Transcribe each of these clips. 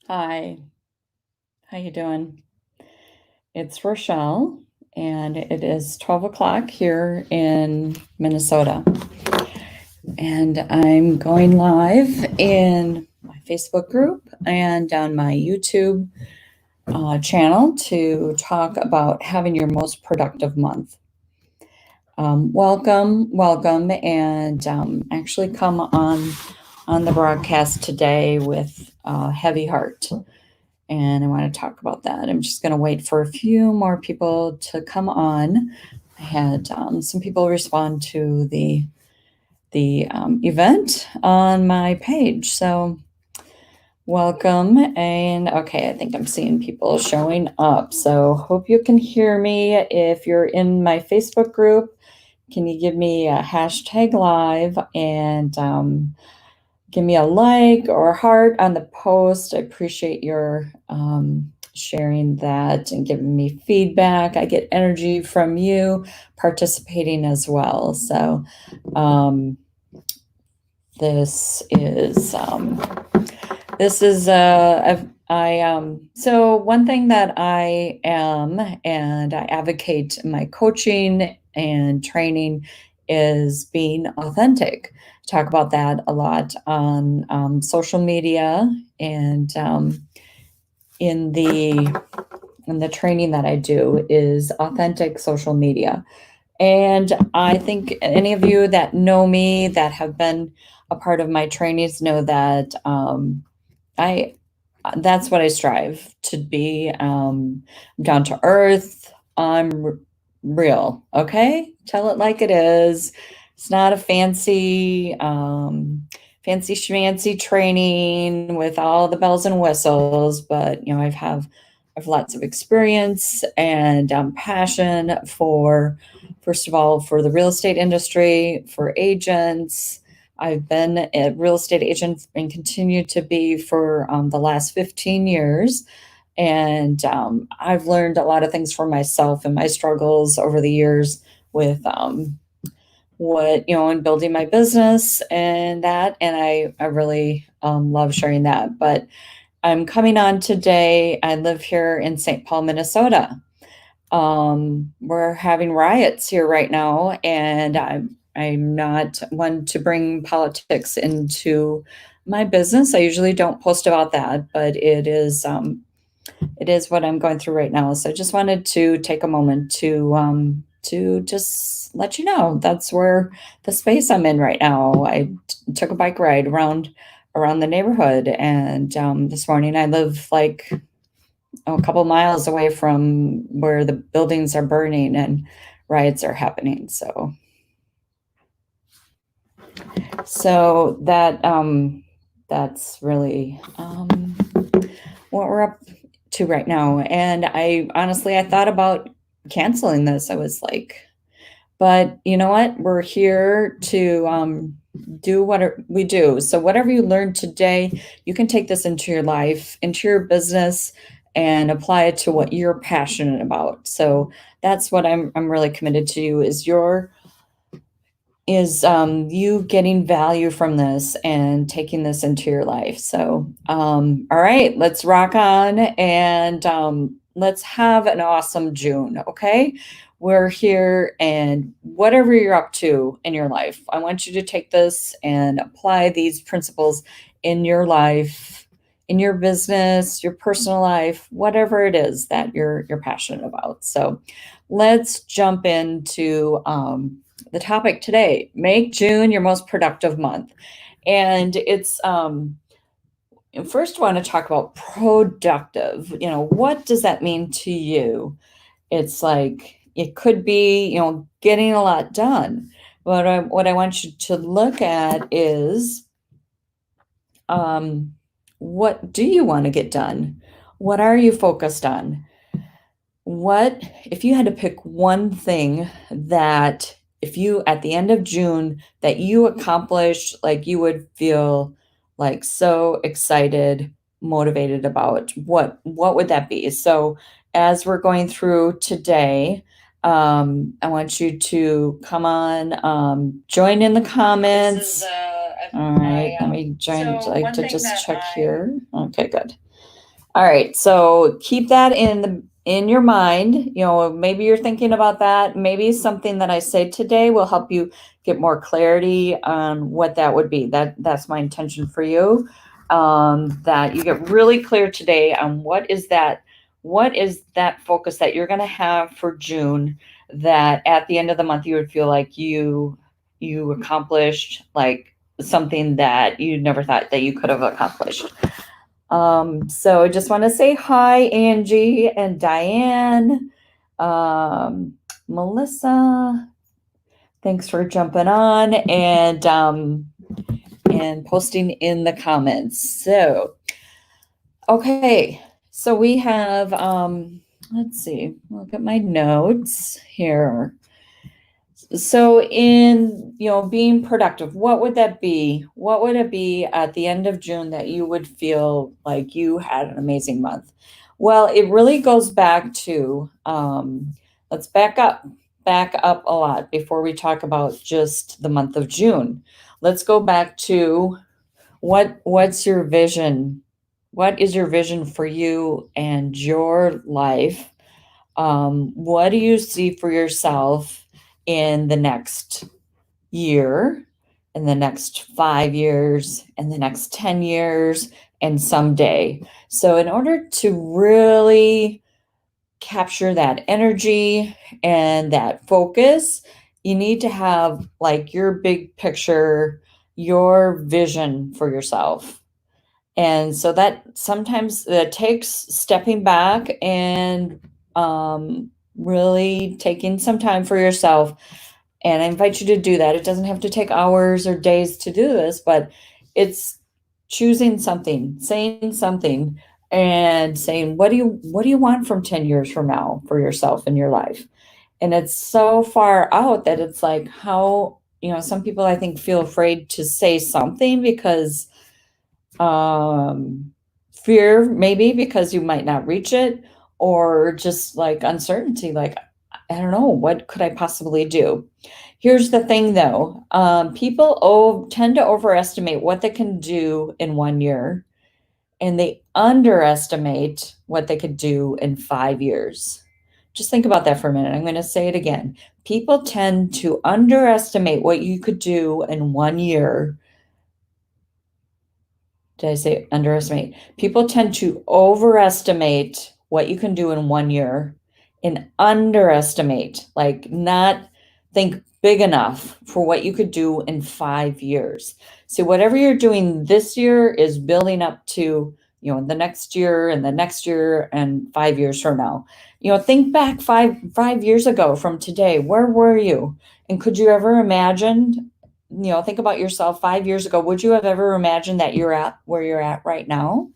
Hi, how you doing? It's Rochelle, and it is 12 o'clock here in Minnesota. And I'm going live in my Facebook group and on my YouTube channel to talk about having your most productive month. Welcome, and actually come on the broadcast today with a heavy heart. And I want to talk about that. I'm just going to wait for a few more people to come on. I had some people respond to the event on my page, so welcome. And okay, I think I'm seeing people showing up. So hope you can hear me. If you're in my Facebook group, can you give me a hashtag live and give me a like or a heart on the post. I appreciate your sharing that and giving me feedback. I get energy from you participating as well. So um, this is so one thing that I am and I advocate in my coaching and training is being authentic. Talk about that a lot on social media and in the in the training that I do is authentic social media. And I think any of you that know me that have been a part of my trainings know that I that's what I strive to be. Down to earth. Real. Okay, tell it like it is. It's not a fancy schmancy training with all the bells and whistles, but I've lots of experience and passion for, first of all, for the real estate industry, for agents. I've been a real estate agent and continue to be for the last 15 years. And I've learned a lot of things for myself and my struggles over the years with in building my business and that. And I really love sharing that. But I'm coming on today. I live here in St. Paul, Minnesota. We're having riots here right now, and I'm not one to bring politics into my business. I usually don't post about that, but it is what I'm going through right now. So I just wanted to take a moment to just let you know that's where the space I'm in right now. I took a bike ride around the neighborhood, and this morning I live like a couple miles away from where the buildings are burning and riots are happening. So that's really what we're up to right now. And I thought about canceling this. I was like, but you know what? We're here to do what we do. So whatever you learned today, you can take this into your life, into your business, and apply it to what you're passionate about. So that's what I'm really committed to is you getting value from this and taking this into your life. So, all right, let's rock on and let's have an awesome June. Okay. We're here, and whatever you're up to in your life, I want you to take this and apply these principles in your life, in your business, your personal life, whatever it is that you're passionate about. So, let's jump into the topic today. Make June your most productive month. And it's first I want to talk about productive. What does that mean to you? It's like it could be, getting a lot done. But what I want you to look at is what do you want to get done? What are you focused on? What if you had to pick one thing that if you at the end of June that you accomplished, like you would feel like so excited, motivated about, what would that be? So as we're going through today, I want you to come on, join in the comments. All right, let me join. I'd like to just check here. Okay, good. All right, so keep that in your mind. Maybe you're thinking about that. Maybe something that I say today will help you get more clarity on what that would be. That's my intention for you. That you get really clear today on what is that focus that you're going to have for June, that at the end of the month you would feel like you accomplished like something that you never thought that you could have accomplished. So I just want to say hi, Angie and Diane. Melissa, thanks for jumping on and posting in the comments. So, okay. So we have let's see, look at my notes here. So in, being productive, what would that be? What would it be at the end of June that you would feel like you had an amazing month? Well, it really goes back to, let's back up a lot before we talk about just the month of June. Let's go back to what's your vision? What is your vision for you and your life? What do you see for yourself in the next year, in the next 5 years, in the next 10 years, and someday? So, in order to really capture that energy and that focus, you need to have like your big picture, your vision for yourself. And so that sometimes that takes stepping back and really taking some time for yourself. And I invite you to do that. It doesn't have to take hours or days to do this, but it's choosing something, saying something, and saying, what do you want from 10 years from now for yourself in your life? And it's so far out that it's like how, some people I think feel afraid to say something because fear, maybe because you might not reach it, or just like uncertainty, like I don't know, what could I possibly do? Here's the thing though, people tend to overestimate what they can do in 1 year, and they underestimate what they could do in 5 years. Just think about that for a minute. I'm going to say it again. People tend to underestimate what you could do in 1 year. Did I say underestimate? People tend to overestimate what you can do in 1 year and underestimate, like not think big enough for what you could do in 5 years. So whatever you're doing this year is building up to, the next year and the next year and 5 years from now. Think back five years ago from today. Where were you? And could you ever imagine, think about yourself 5 years ago. Would you have ever imagined that you're at where you're at right now?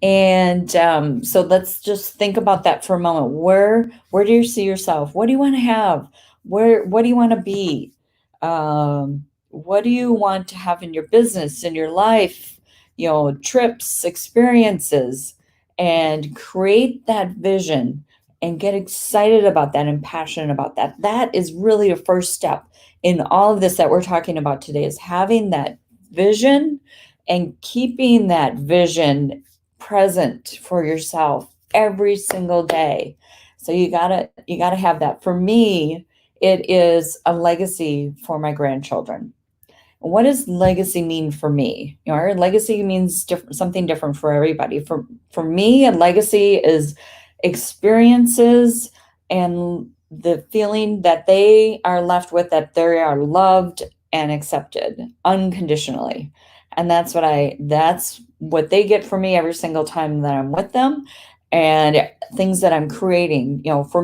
And so let's just think about that for a moment. Where do you see yourself? What do you want to have? What do you want to be? What do you want to have in your business, in your life? Trips, experiences, and create that vision and get excited about that and passionate about that. That is really a first step in all of this that we're talking about today, is having that vision and keeping that vision present for yourself every single day. So you gotta have that. For me, it is a legacy for my grandchildren. What does legacy mean for me? Our legacy means something different for everybody. For me, a legacy is experiences and the feeling that they are left with, that they are loved and accepted unconditionally. And that's what they get from me every single time that I'm with them, and things that I'm creating. For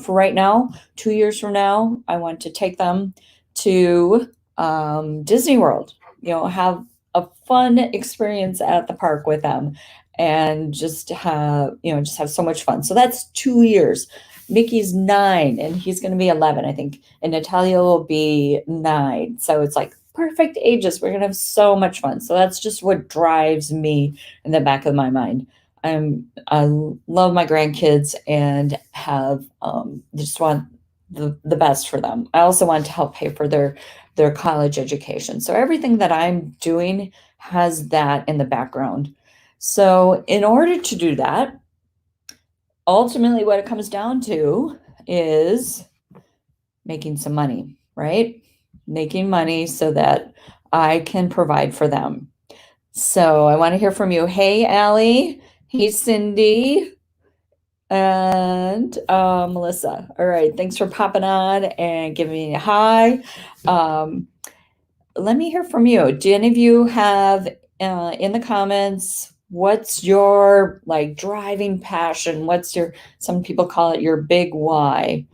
right now, 2 years from now, I want to take them to Disney World, have a fun experience at the park with them, and just have so much fun. So that's 2 years. Mickey's 9 and he's going to be 11, I think, and Natalia will be 9. So it's like perfect ages. We're going to have so much fun. So that's just what drives me in the back of my mind. I love my grandkids and have just want the best for them. I also want to help pay for their college education. So everything that I'm doing has that in the background. So in order to do that, ultimately what it comes down to is making some money, right? Making money so that I can provide for them. So I want to hear from you. Hey, Allie. Hey, Cindy. And Melissa. All right. Thanks for popping on and giving me a hi. Let me hear from you. Do any of you have in the comments, what's your like driving passion? What's your, some people call it your big why?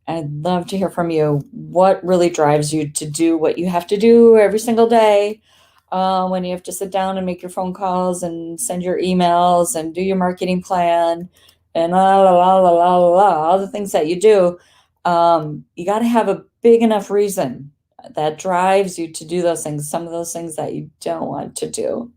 I'd love to hear from you. What really drives you to do what you have to do every single day? When you have to sit down and make your phone calls and send your emails and do your marketing plan and all the things that you do, you got to have a big enough reason that drives you to do those things. Some of those things that you don't want to do.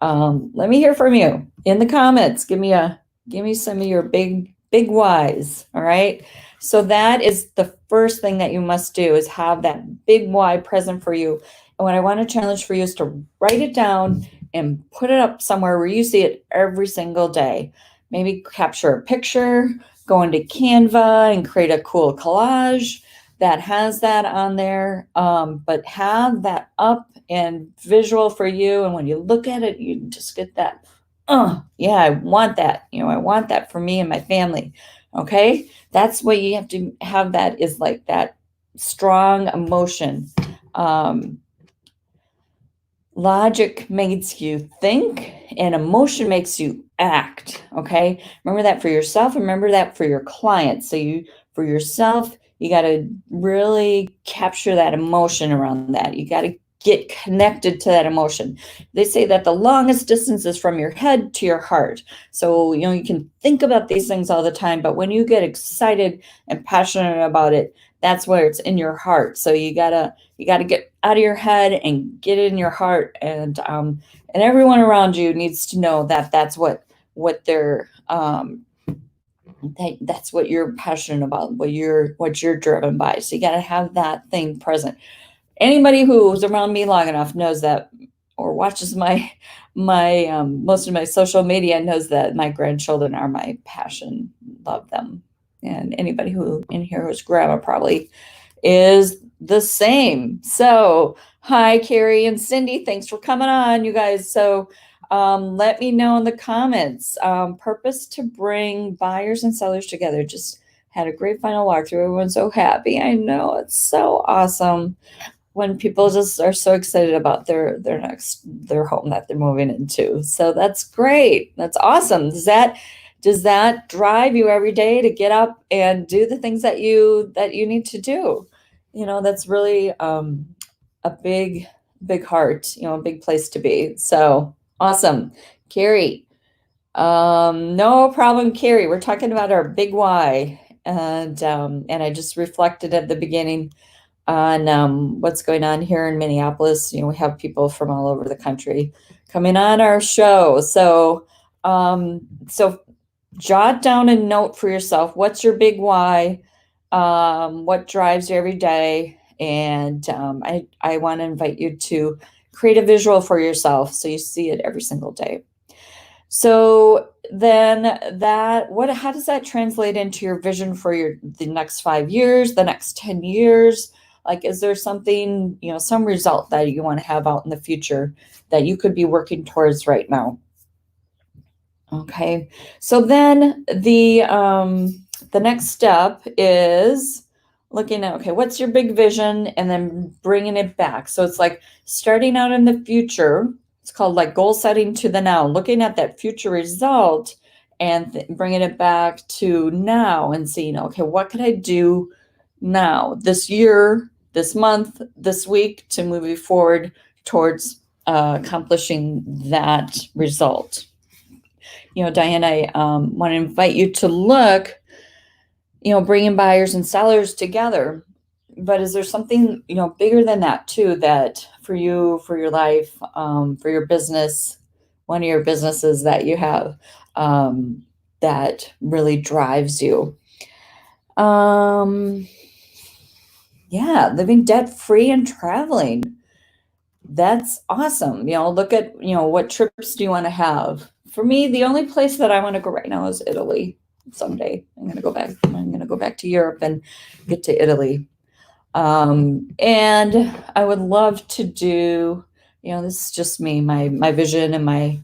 Let me hear from you in the comments. Give me some of your big whys. All right. So that is the first thing that you must do, is have that big why present for you. And what I want to challenge for you is to write it down and put it up somewhere where you see it every single day. Maybe capture a picture, go into Canva and create a cool collage that has that on there. But have that up and visual for you. And when you look at it, you just get that, yeah, I want that. I want that for me and my family. Okay. That's what you have to have, that is like that strong emotion. Logic makes you think and emotion makes you act. Okay. Remember that for yourself. Remember that for your clients. So for yourself, you got to really capture that emotion around that. You got to get connected to that emotion. They say that the longest distance is from your head to your heart. So, you can think about these things all the time, but when you get excited and passionate about it, that's where it's in your heart. So you gotta get out of your head and get it in your heart. And everyone around you needs to know that that's what they're that's what you're passionate about, what you're driven by. So you got to have that thing present. Anybody who's around me long enough knows that, or watches my most of my social media, knows that my grandchildren are my passion. Love them. And anybody who in here who's grandma probably is the same. So hi, Carrie and Cindy. Thanks for coming on, you guys. So let me know in the comments. Purpose to bring buyers and sellers together. Just had a great final walkthrough. Everyone's so happy. I know, it's so awesome when people just are so excited about their home that they're moving into. So that's great. That's awesome. Does that drive you every day to get up and do the things that you need to do? That's really a big heart, a big place to be. So awesome. Carrie, no problem, Carrie. We're talking about our big why. And I just reflected at the beginning on what's going on here in Minneapolis. We have people from all over the country coming on our show. So jot down a note for yourself. What's your big why? What drives you every day? And I want to invite you to create a visual for yourself so you see it every single day. So then how does that translate into your vision for the next 5 years, the next 10 years? Like, is there something, some result that you want to have out in the future that you could be working towards right now? Okay. So then the next step is looking at, okay, what's your big vision, and then bringing it back. So it's like starting out in the future. It's called like goal setting to the now, looking at that future result and bringing it back to now and seeing, okay, what could I do now, this year, this month, this week, to move you forward towards accomplishing that result. Diane, I want to invite you to look, bringing buyers and sellers together. But is there something, bigger than that too, that for you, for your life, for your business, one of your businesses that you have, that really drives you? Yeah, living debt free and traveling. That's awesome. Look at, what trips do you want to have? For me, the only place that I want to go right now is Italy. Someday I'm going to go back. I'm going to go back to Europe and get to Italy. And I would love to do, this is just me, my vision and my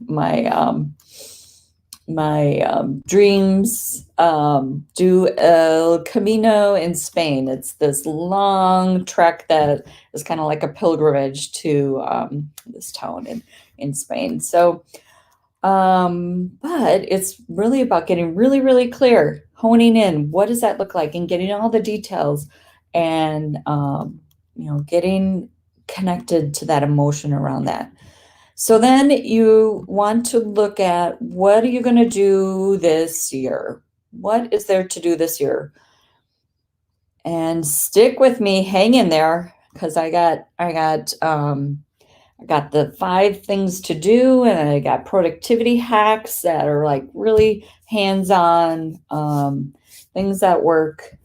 dreams. Do El Camino in Spain. It's this long trek that is kind of like a pilgrimage to this town in Spain. So, but it's really about getting really, really clear, honing in. What does that look like, and getting all the details, and getting connected to that emotion around that. So then you want to look at, what are you going to do this year? What is there to do this year? And stick with me, hang in there, because I got the 5 things to do, and I got productivity hacks that are like really hands-on, things that work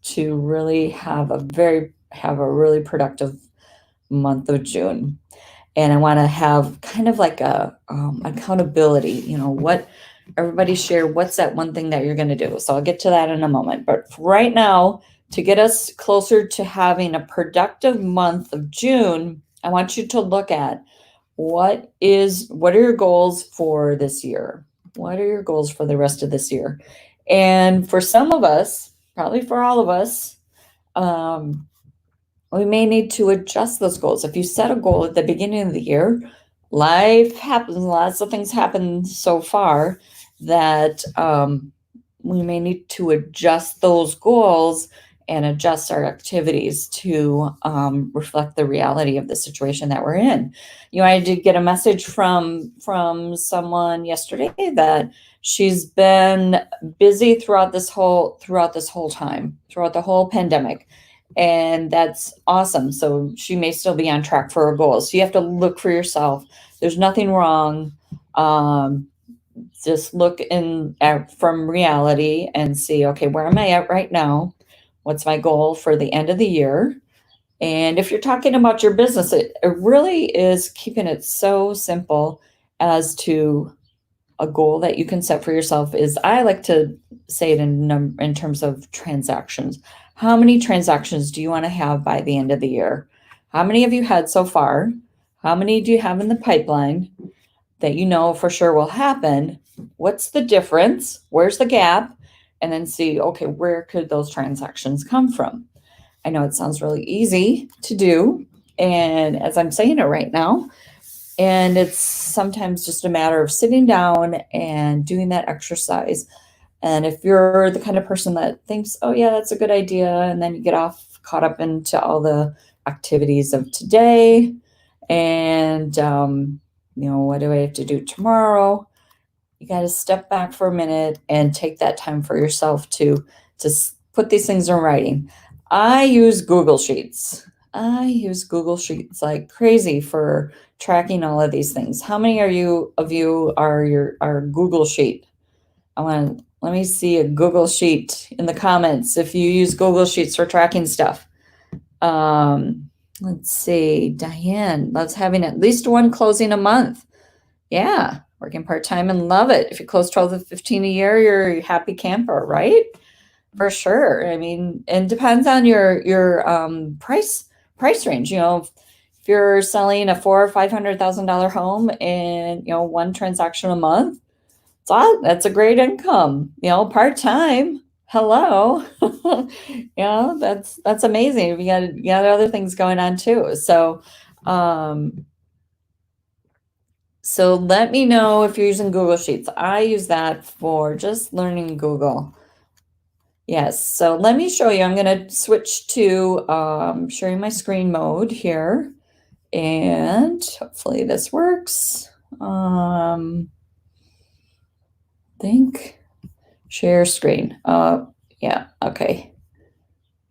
to really have a really productive month of June. And I want to have kind of like a accountability. What everybody share. What's that one thing that you're going to do? So I'll get to that in a moment. But right now, to get us closer to having a productive month of June, I want you to look at what are your goals for this year? What are your goals for the rest of this year? And for some of us, probably for all of us, we may need to adjust those goals. If you set a goal at the beginning of the year, life happens, lots of things happen so far that we may need to adjust those goals and adjust our activities to reflect the reality of the situation that we're in. I did get a message from someone yesterday that she's been busy throughout the whole pandemic, and that's awesome. So she may still be on track for her goals. So you have to look for yourself. There's nothing wrong. Just look from reality and see, okay, where am I at right now? What's my goal for the end of the year? And if you're talking about your business, it really is keeping it so simple as to a goal that you can set for yourself. Is, I like to say it in terms of transactions. How many transactions do you want to have by the end of the year? How many have you had so far? How many do you have in the pipeline that you know for sure will happen? What's the difference? Where's the gap? And then see, okay, where could those transactions come from? I know it sounds really easy to do, and as I'm saying it right now, and it's sometimes just a matter of sitting down and doing that exercise. And if you're the kind of person that thinks, oh, yeah, that's a good idea, and then you get caught up into all the activities of today, and, what do I have to do tomorrow? You got to step back for a minute and take that time for yourself to put these things in writing. I use Google Sheets. Like crazy for tracking all of these things. How many of you are Google Sheet? Let me see a Google Sheet in the comments if you use Google Sheets for tracking stuff. Let's see, Diane loves having at least one closing a month. Yeah, working part-time and love it. If you close 12 to 15 a year, you're a happy camper, right? For sure. I mean, it depends on your price range. If you're selling a $400,000 or $500,000 home and one transaction a month, that's a great income. Part-time. Hello. That's amazing. You got other things going on too. So let me know if you're using Google Sheets. I use that for just learning Google. Yes, so let me show you. I'm going to switch to sharing my screen mode here, and hopefully this works. Think share screen. Yeah, okay.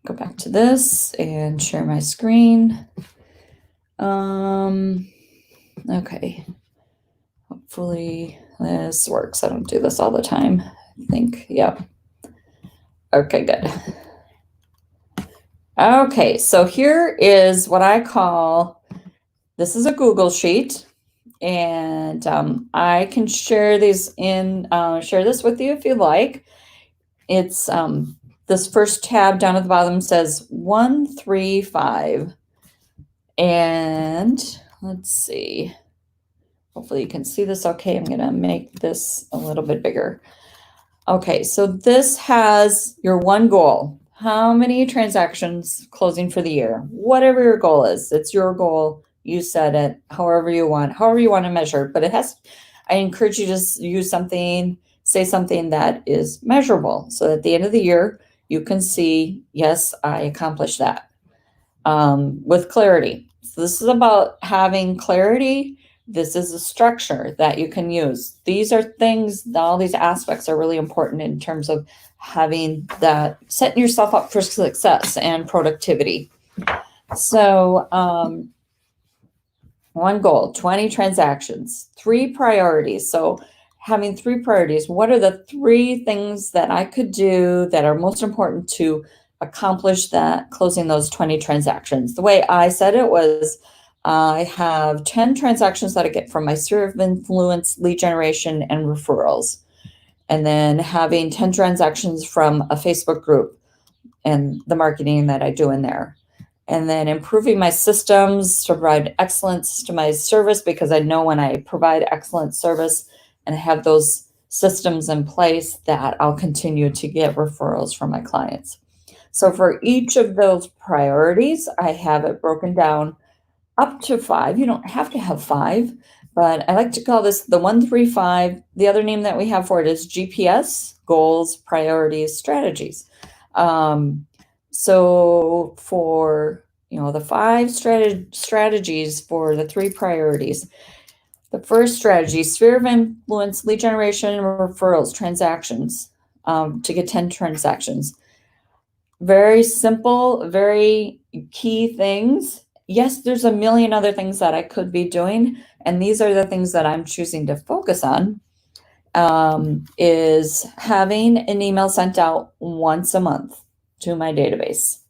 Go back to this and share my screen. Okay. Hopefully this works. I don't do this all the time. I think, yep. Okay, good. Okay, so here is what I call This is a Google sheet, and I can share these share this with you if you like. It's this first tab down at the bottom says 135, and let's see. Hopefully you can see this okay. I'm going to make this a little bit bigger. Okay, so this has your one goal. How many transactions closing for the year? Whatever your goal is, it's your goal. You set it however you want to measure it. But I encourage you to say something that is measurable. So at the end of the year, you can see, yes, I accomplished that with clarity. So this is about having clarity. This is a structure that you can use. These are things, all these aspects are really important in terms of having that, setting yourself up for success and productivity. So one goal, 20 transactions, 3 priorities. So having 3 priorities, what are the 3 things that I could do that are most important to accomplish that, closing those 20 transactions? The way I said it was, I have 10 transactions that I get from my sphere of influence, lead generation, and referrals. And then having 10 transactions from a Facebook group and the marketing that I do in there. And then improving my systems to provide excellent systemized service, because I know when I provide excellent service and have those systems in place that I'll continue to get referrals from my clients. So for each of those priorities, I have it broken down up to 5. You don't have to have 5, but I like to call this the 135. The other name that we have for it is GPS, goals, priorities, strategies. So for, the 5 strategies for the 3 priorities. The first strategy, sphere of influence, lead generation, and referrals, transactions, to get 10 transactions. Very simple, very key things. Yes, there's a million other things that I could be doing, and these are the things that I'm choosing to focus on, is having an email sent out once a month to my database.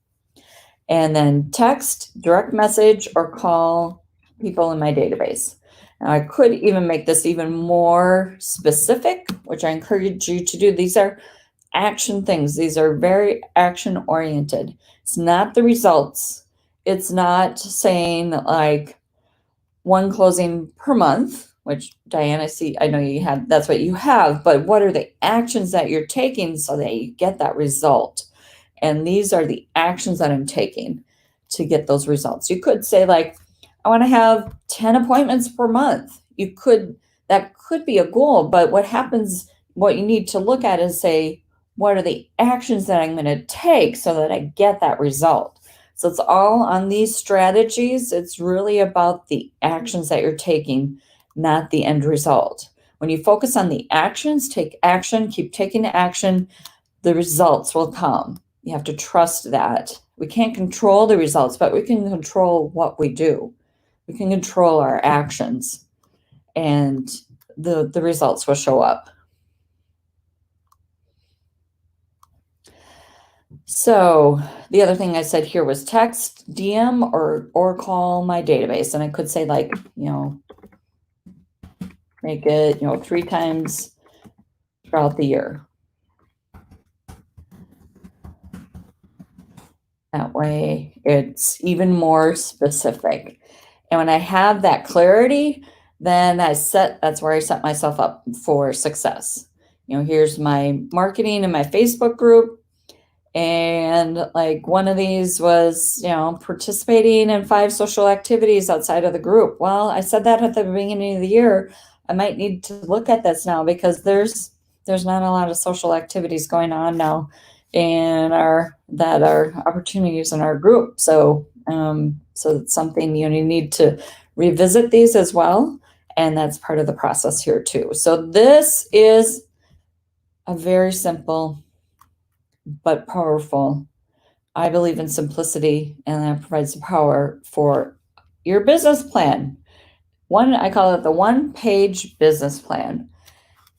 And then text, direct message, or call people in my database. Now, I could even make this even more specific, which I encourage you to do. These are action things. These are very action oriented. It's not the results. It's not saying like one closing per month, which Diane, I know you have, that's what you have, but what are the actions that you're taking so that you get that result? And these are the actions that I'm taking to get those results. You could say like, I want to have 10 appointments per month. That could be a goal, but what you need to look at is say, what are the actions that I'm going to take so that I get that result? So it's all on these strategies. It's really about the actions that you're taking, not the end result. When you focus on the actions, take action, keep taking action, the results will come. You have to trust that. We can't control the results, but we can control what we do. We can control our actions, and the results will show up. So the other thing I said here was text, DM, or call my database. And I could say like, make it, 3 times throughout the year. That way it's even more specific. And when I have that clarity, then that's where I set myself up for success. Here's my marketing in my Facebook group. And like one of these was, participating in 5 social activities outside of the group. Well, I said that at the beginning of the year. I might need to look at this now because there's not a lot of social activities going on now that are opportunities in our group. So it's something you need to revisit these as well. And that's part of the process here too. So this is a very simple but powerful. I believe in simplicity, and that provides the power for your business plan. I call it the 1-page business plan.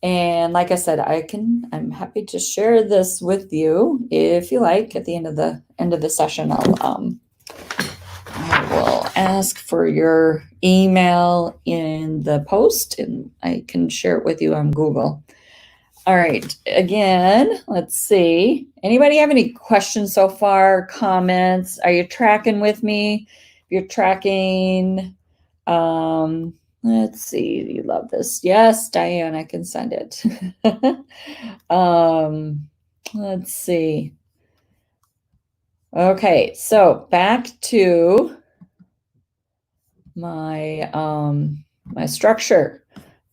And like I said, I'm happy to share this with you if you like. At the end of the session, I will ask for your email in the post, and I can share it with you on Google. All right, again, let's see. Anybody have any questions so far, comments? Are you tracking with me? If you're tracking, let's see, you love this. Yes, Diane, I can send it. Let's see. Okay, so back to my my structure.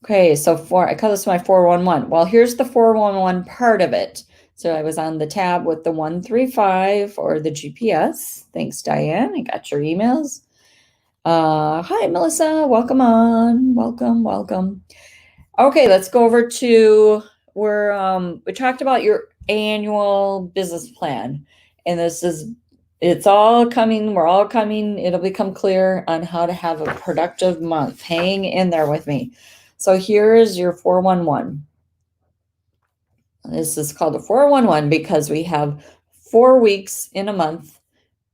Okay, so I call this my 411. Well, here's the 411 part of it. So I was on the tab with the 135 or the GPS. Thanks, Diane. I got your emails. Hi, Melissa. Welcome on. Welcome. Okay, let's go over to where we talked about your annual business plan. And it's all coming. We're all coming. It'll become clear on how to have a productive month. Hang in there with me. So here is your 411. This is called a 411 because we have 4 weeks in a month.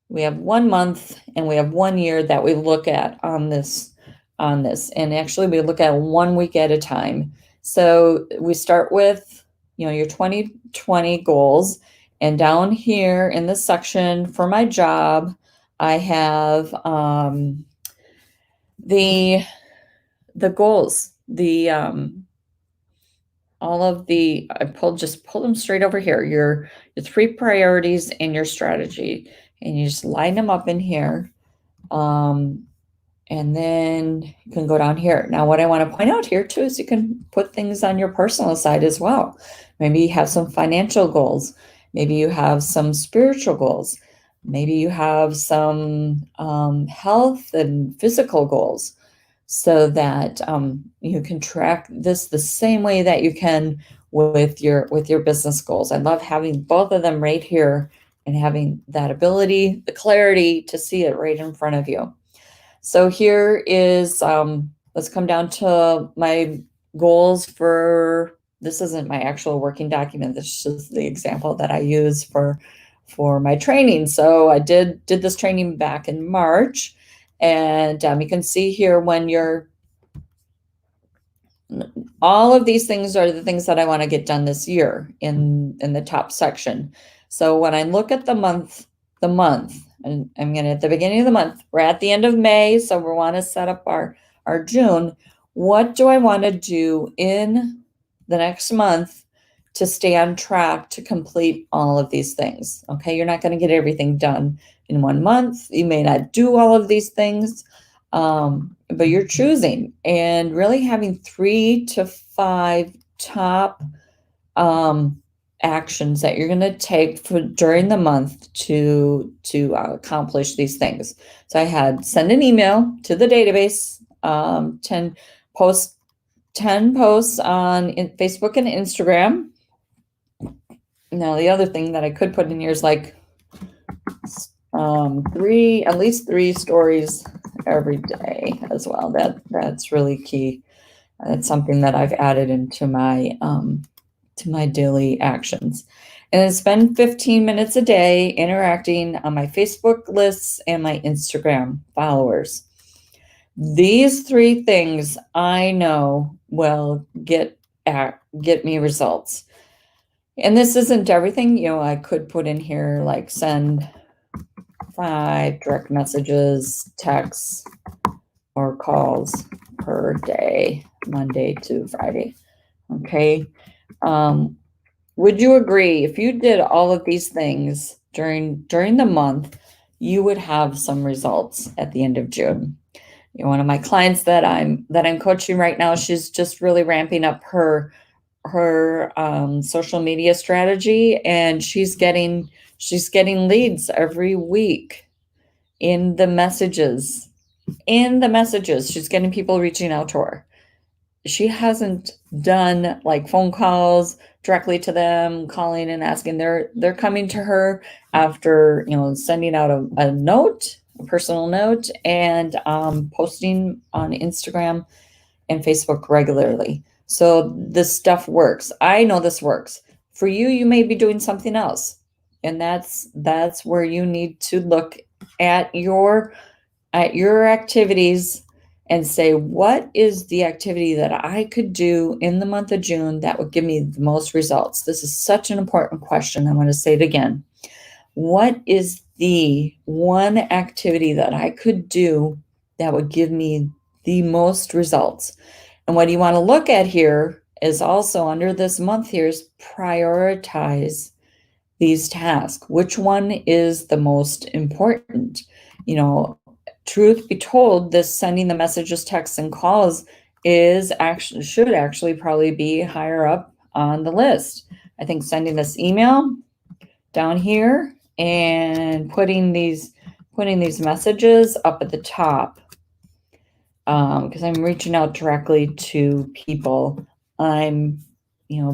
We have 1 month and we have 1 year that we look at on this. And actually we look at 1 week at a time. So we start with, your 2020 goals. And down here in this section for my job, I have the goals, I pulled them straight over here. Your 3 priorities and your strategy, and you just line them up in here. And then you can go down here. Now, what I want to point out here too is you can put things on your personal side as well. Maybe you have some financial goals. Maybe you have some spiritual goals. Maybe you have some health and physical goals, so that you can track this the same way that you can with your business goals. I love having both of them right here and having that ability, the clarity to see it right in front of you. So here is, let's come down to my goals for, this isn't my actual working document. This is the example that I use for my training. So I did this training back in March, and you can see here all of these things are the things that I want to get done this year in the top section. So when I look at the month, and I'm going to, at the beginning of the month, we're at the end of May, so we want to set up our June. What do I want to do in the next month to stay on track to complete all of these things? Okay, you're not going to get everything done in 1 month. You may not do all of these things, but you're choosing and really having 3 to 5 top actions that you're going to take during the month to accomplish these things. So I had send an email to the database, 10 posts on Facebook and Instagram. Now the other thing that I could put in here is like at least 3 stories every day as well. That's really key. That's something that I've added into my daily actions. And then spend 15 minutes a day interacting on my Facebook lists and my Instagram followers. These 3 things I know will get me results. And this isn't everything. I could put in here like send 5 direct messages, texts, or calls per day, Monday to Friday. Okay. Would you agree if you did all of these things during the month, you would have some results at the end of June? One of my clients that I'm coaching right now, she's just really ramping up her social media strategy, and she's getting leads every week in the messages. She's getting people reaching out to her. She hasn't done like phone calls directly to them, calling and asking. They're coming to her after, sending out a note, a personal note, and posting on Instagram and Facebook regularly. So this stuff works. I know this works. For you, you may be doing something else. And that's where you need to look at your at your activities and say, what is the activity that I could do in the month of June that would give me the most results? This is such an important question. I'm going to say it again. What is the one activity that I could do that would give me the most results? And what you want to look at here is also under this month here is prioritize these tasks. Which one is the most important? You know, truth be told, this sending the messages, texts, and calls should actually probably be higher up on the list. I think sending this email down here and putting these messages up at the top, because I'm reaching out directly to people. I'm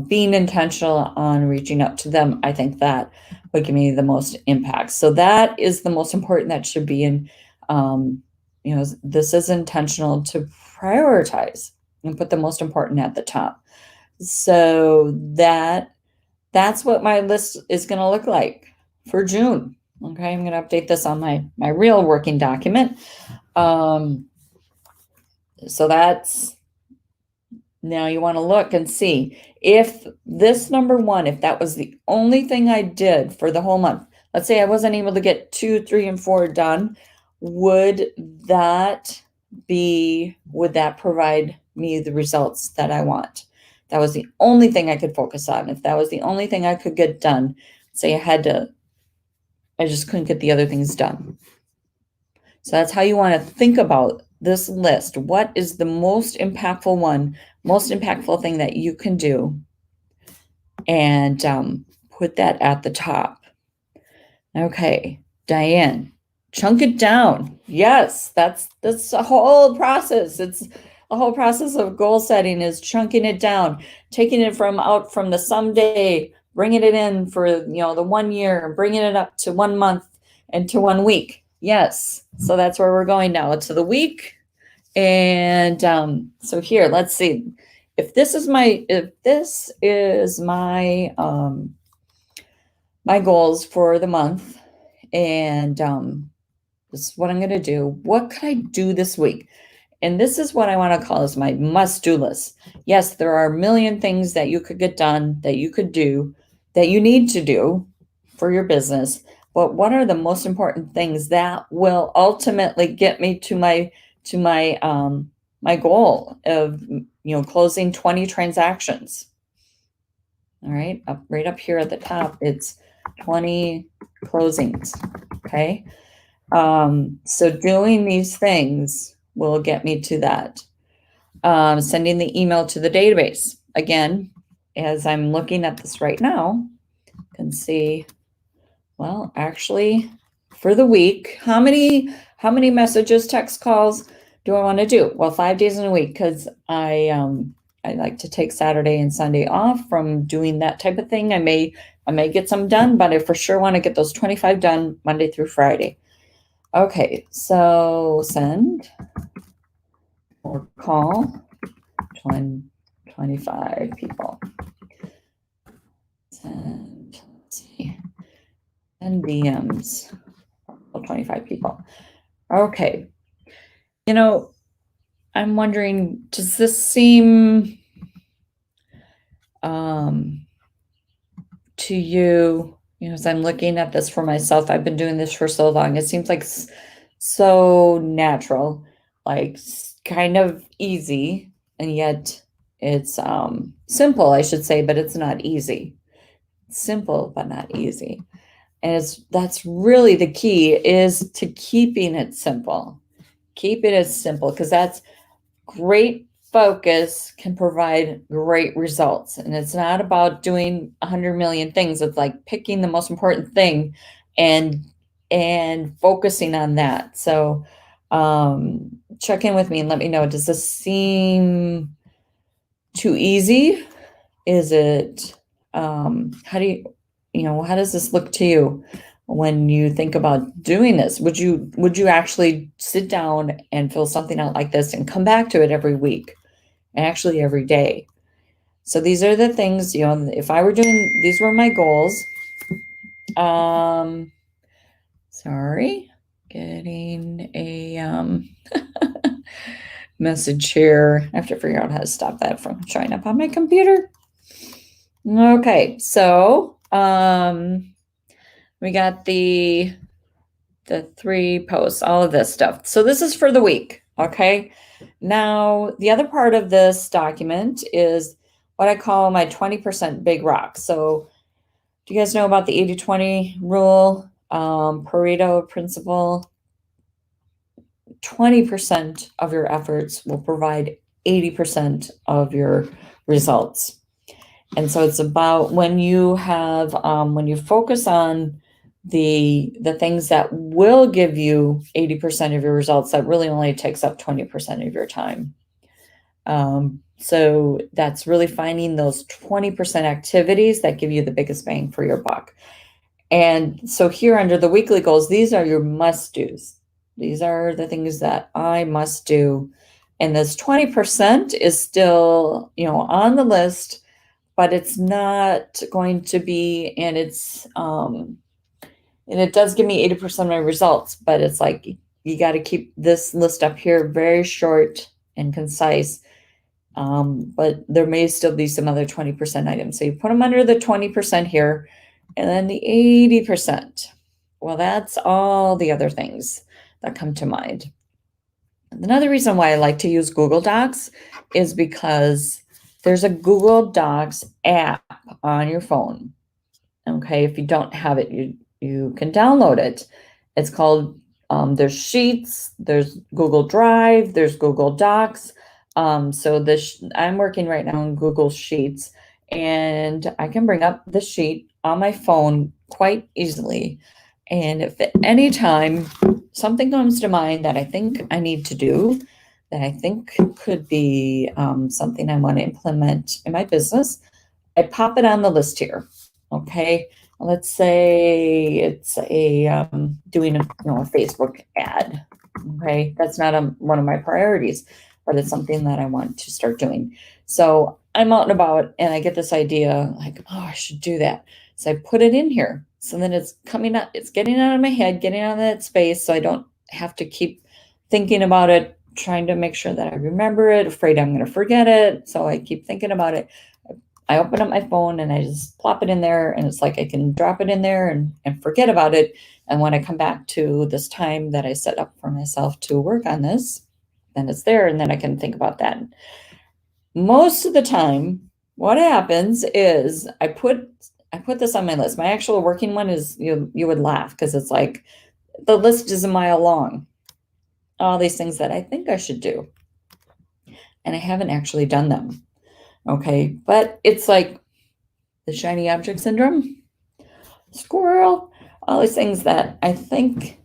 being intentional on reaching out to them. I think that would give me the most impact. So that is the most important. That should be in, this is intentional to prioritize and put the most important at the top. So that's what my list is going to look like for June. Okay, I'm going to update this on my real working document. So that's, now you want to look and see if this number one, if that was the only thing I did for the whole month. Let's say I wasn't able to get 2, 3, and 4 done. Would that provide me the results that I want? That was the only thing I could focus on. If that was the only thing I could get done, say I just couldn't get the other things done. So that's how you want to think about this list. What is the most impactful thing that you can do? And put that at the top. Okay, Diane, chunk it down. Yes, that's a whole process. It's a whole process of goal setting is chunking it down, taking it from the someday, bringing it in for the 1 year, bringing it up to 1 month and to 1 week. Yes, so that's where we're going now, to the week. And so here, let's see. If this is my my goals for the month, and this is what I'm going to do. What could I do this week? And this is what I want to call as my must-do list. Yes, there are a million things that you could get done, that you could do, that you need to do for your business. But what are the most important things that will ultimately get me to my my goal of closing 20 transactions? All right, right up here at the top, it's 20 closings. Okay, so doing these things will get me to that. Sending the email to the database. Again, as I'm looking at this right now, you can see, well, actually, for the week, how many messages, text calls do I want to do? Well, 5 days in a week, because I like to take Saturday and Sunday off from doing that type of thing. I may get some done, but I for sure want to get those 25 done Monday through Friday. Okay, so send or call 25 people. Send, let's see, and DMs, 25 people. Okay. I'm wondering, does this seem to you, as I'm looking at this for myself, I've been doing this for so long, it seems like so natural, like kind of easy, and yet it's simple, I should say, but it's not easy. It's simple, but not easy. And that's really the key, is to keeping it simple. Keep it as simple, because that's great focus can provide great results. And it's not about doing 100 million things. It's like picking the most important thing and focusing on that. So check in with me and let me know, does this seem too easy? Is it how does this look to you when you think about doing this? Would you actually sit down and fill something out like this and come back to it every week, and actually every day? So these are the things, if I were doing, these were my goals. Sorry. Getting a message here. I have to figure out how to stop that from showing up on my computer. Okay, so we got the 3 posts, all of this stuff. So this is for the week, okay? Now, the other part of this document is what I call my 20% big rock. So do you guys know about the 80-20 rule, Pareto principle? 20% of your efforts will provide 80% of your results. And so it's about when you have when you focus on the things that will give you 80% of your results, that really only takes up 20% of your time. So that's really finding those 20% activities that give you the biggest bang for your buck. And so here under the weekly goals, these are your must-dos. These are the things that I must do. And this 20% is still, on the list, but it's not going to be, and it does give me 80% of my results, but it's like, you got to keep this list up here very short and concise. But there may still be some other 20% items. So you put them under the 20% here, and then the 80%. Well, that's all the other things that come to mind. Another reason why I like to use Google Docs is because there's a Google Docs app on your phone. Okay, if you don't have it, you can download it. It's called, there's Sheets, there's Google Drive, there's Google Docs. So I'm working right now in Google Sheets, and I can bring up the sheet on my phone quite easily. And if at any time something comes to mind that I think I need to do, that I think could be something I want to implement in my business, I pop it on the list here. Okay, let's say it's doing a Facebook ad. Okay, that's not one of my priorities, but it's something that I want to start doing. So I'm out and about, and I get this idea like, oh, I should do that. So I put it in here. So then it's coming out, it's getting out of my head, getting out of that space, so I don't have to keep thinking about it, trying to make sure that I remember it, afraid I'm going to forget it. So I keep thinking about it. I open up my phone and I just plop it in there, and it's like I can drop it in there and forget about it. And when I come back to this time that I set up for myself to work on this, then it's there, and then I can think about that. Most of the time, what happens is I put this on my list. My actual working one is, you would laugh, because it's like the list is a mile long. All these things that I think I should do, and I haven't actually done them. Okay, but it's like the shiny object syndrome, squirrel, all these things that I think,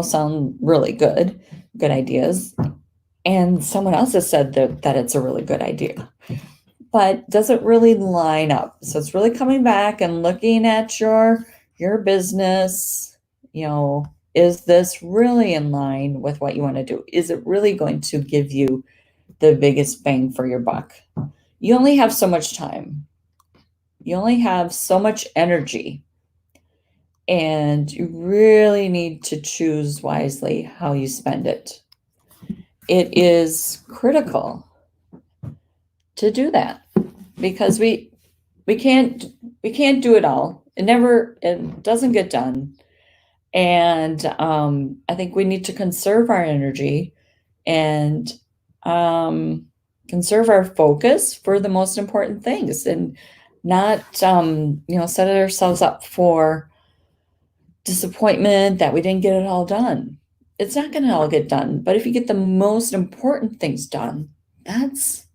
sound really good ideas. And someone else has said that it's a really good idea, but doesn't really line up. So it's really coming back and looking at your business, is this really in line with what you want to do? Is it really going to give you the biggest bang for your buck? You only have so much time. You only have so much energy. And you really need to choose wisely how you spend it. It is critical to do that, because we can't do it all. It doesn't get done. And I think we need to conserve our energy and conserve our focus for the most important things, and not set ourselves up for disappointment that we didn't get it all done. It's not going to all get done, but if you get the most important things done, that's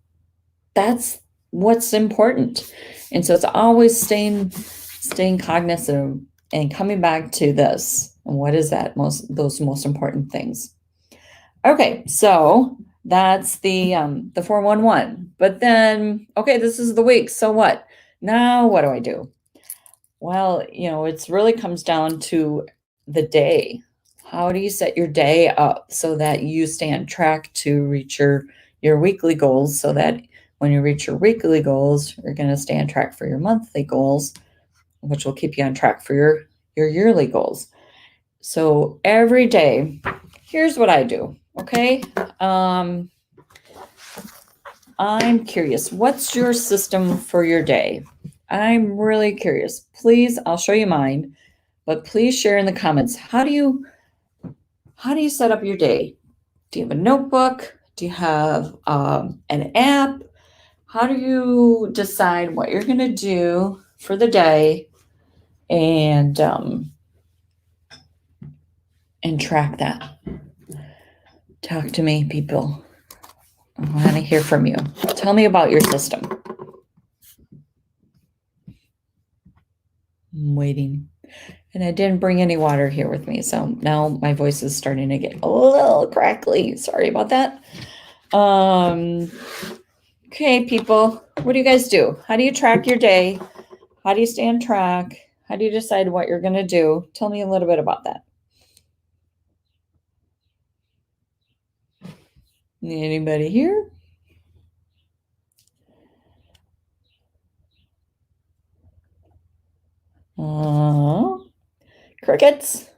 what's important. And so it's always staying cognizant and coming back to this. And what is that those most important things? Okay, so that's the 411. But then, okay, this is the week. So what? Now what do I do? Well, it's really comes down to the day. How do you set your day up so that you stay on track to reach your weekly goals, so that when you reach your weekly goals, you're going to stay on track for your monthly goals, which will keep you on track for your yearly goals. So every day, here's what I do. Okay. I'm curious, what's your system for your day? I'm really curious. Please, I'll show you mine, but please share in the comments. How do you set up your day? Do you have a notebook? Do you have an app? How do you decide what you're going to do for the day and track that? Talk to me, people. I want to hear from you. Tell me about your system. I'm waiting. And I didn't bring any water here with me, so now my voice is starting to get a little crackly. Sorry about that. Okay, people, what do you guys do? How do you track your day? How do you stay on track? How do you decide what you're going to do? Tell me a little bit about that. Anybody here? Crickets.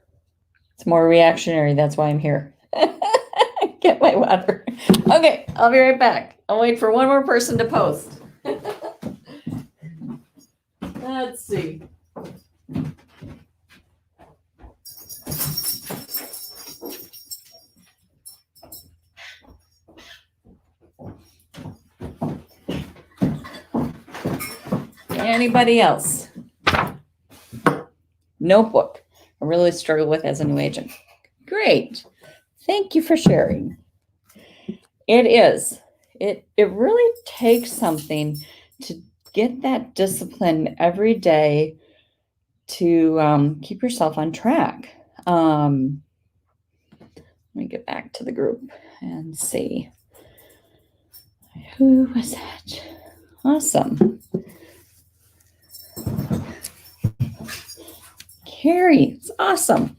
It's more reactionary. That's why I'm here. Get my water. Okay, I'll be right back. I'll wait for one more person to post. Let's see. Anybody else? Notebook. I really struggle with as a new agent. Great. Thank you for sharing. It is. It really takes something to get that discipline every day to keep yourself on track. Let me get back to the group and see. Who was that? Awesome. Carrie, it's awesome.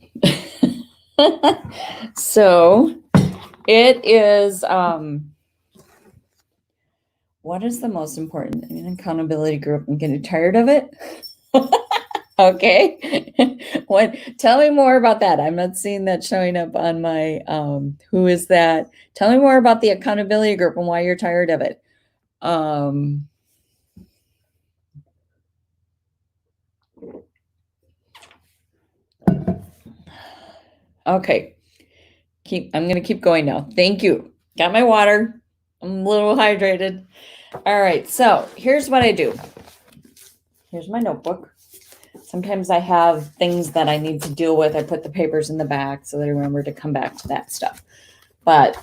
So it is, what is the most important? An accountability group. I'm getting tired of it. Okay. Tell me more about that. I'm not seeing that showing up on my, who is that? Tell me more about the accountability group and why you're tired of it. Okay. I'm going to keep going now. Thank you. Got my water. I'm a little hydrated. All right. So here's what I do. Here's my notebook. Sometimes I have things that I need to deal with. I put the papers in the back so that I remember to come back to that stuff. But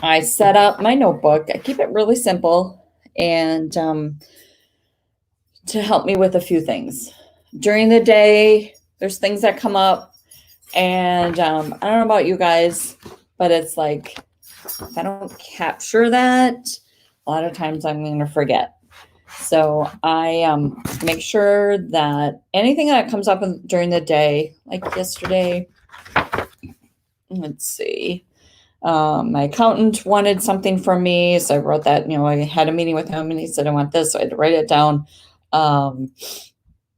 I set up my notebook. I keep it really simple and to help me with a few things. During the day, there's things that come up. And I don't know about you guys, but it's like, if I don't capture that, a lot of times I'm going to forget. So I make sure that anything that comes up during the day, like yesterday, let's see, my accountant wanted something from me. So I wrote that, I had a meeting with him and he said, I want this. So I had to write it down.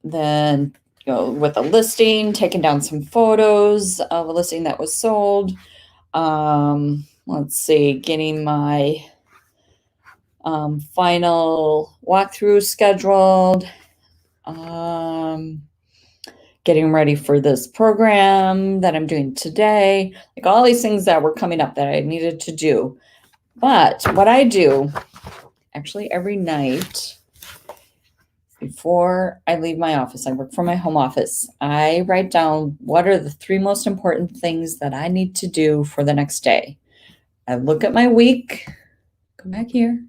Then with a listing, taking down some photos of a listing that was sold. Let's see, getting my final walkthrough scheduled, getting ready for this program that I'm doing today, like all these things that were coming up that I needed to do. But what I do actually every night before I leave my office, I work from my home office, I write down what are the 3 most important things that I need to do for the next day. I look at my week, come back here.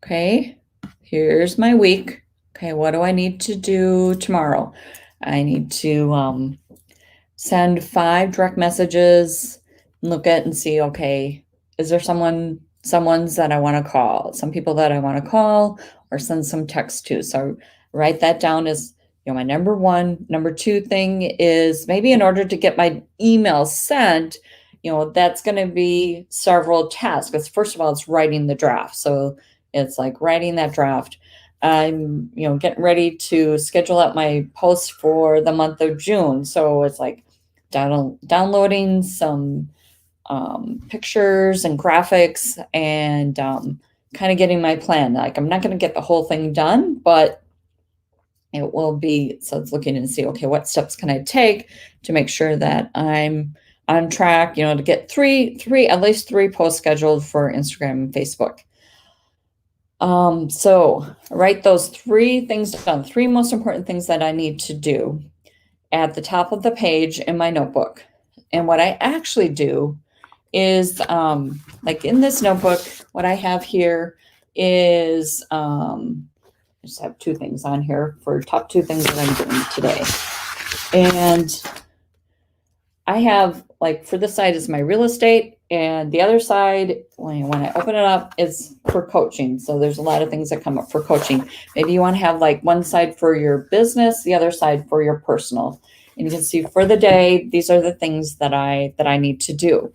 Okay, here's my week. Okay, what do I need to do tomorrow? I need to send 5 direct messages, look at and see, okay, is there someone's that I want to call, some people that I want to call or send some text to. So write that down as my number 1. Number 2 thing is maybe in order to get my email sent, that's going to be several tasks. Because first of all, it's writing the draft. So it's like writing that draft. I'm, getting ready to schedule out my post for the month of June. So it's like downloading some pictures and graphics and kind of getting my plan. Like I'm not going to get the whole thing done, but it will be, so it's looking and see, okay, what steps can I take to make sure that I'm on track, to get at least three posts scheduled for Instagram and Facebook. So write those three things down, three most important things that I need to do at the top of the page in my notebook. And what I actually do is, like in this notebook, what I have here is, I just have two things on here for top two things that I'm doing today. And I have, like, for this side is my real estate, and the other side, when I open it up, is for coaching. So there's a lot of things that come up for coaching. Maybe you want to have like one side for your business, the other side for your personal. And you can see for the day, these are the things that I need to do.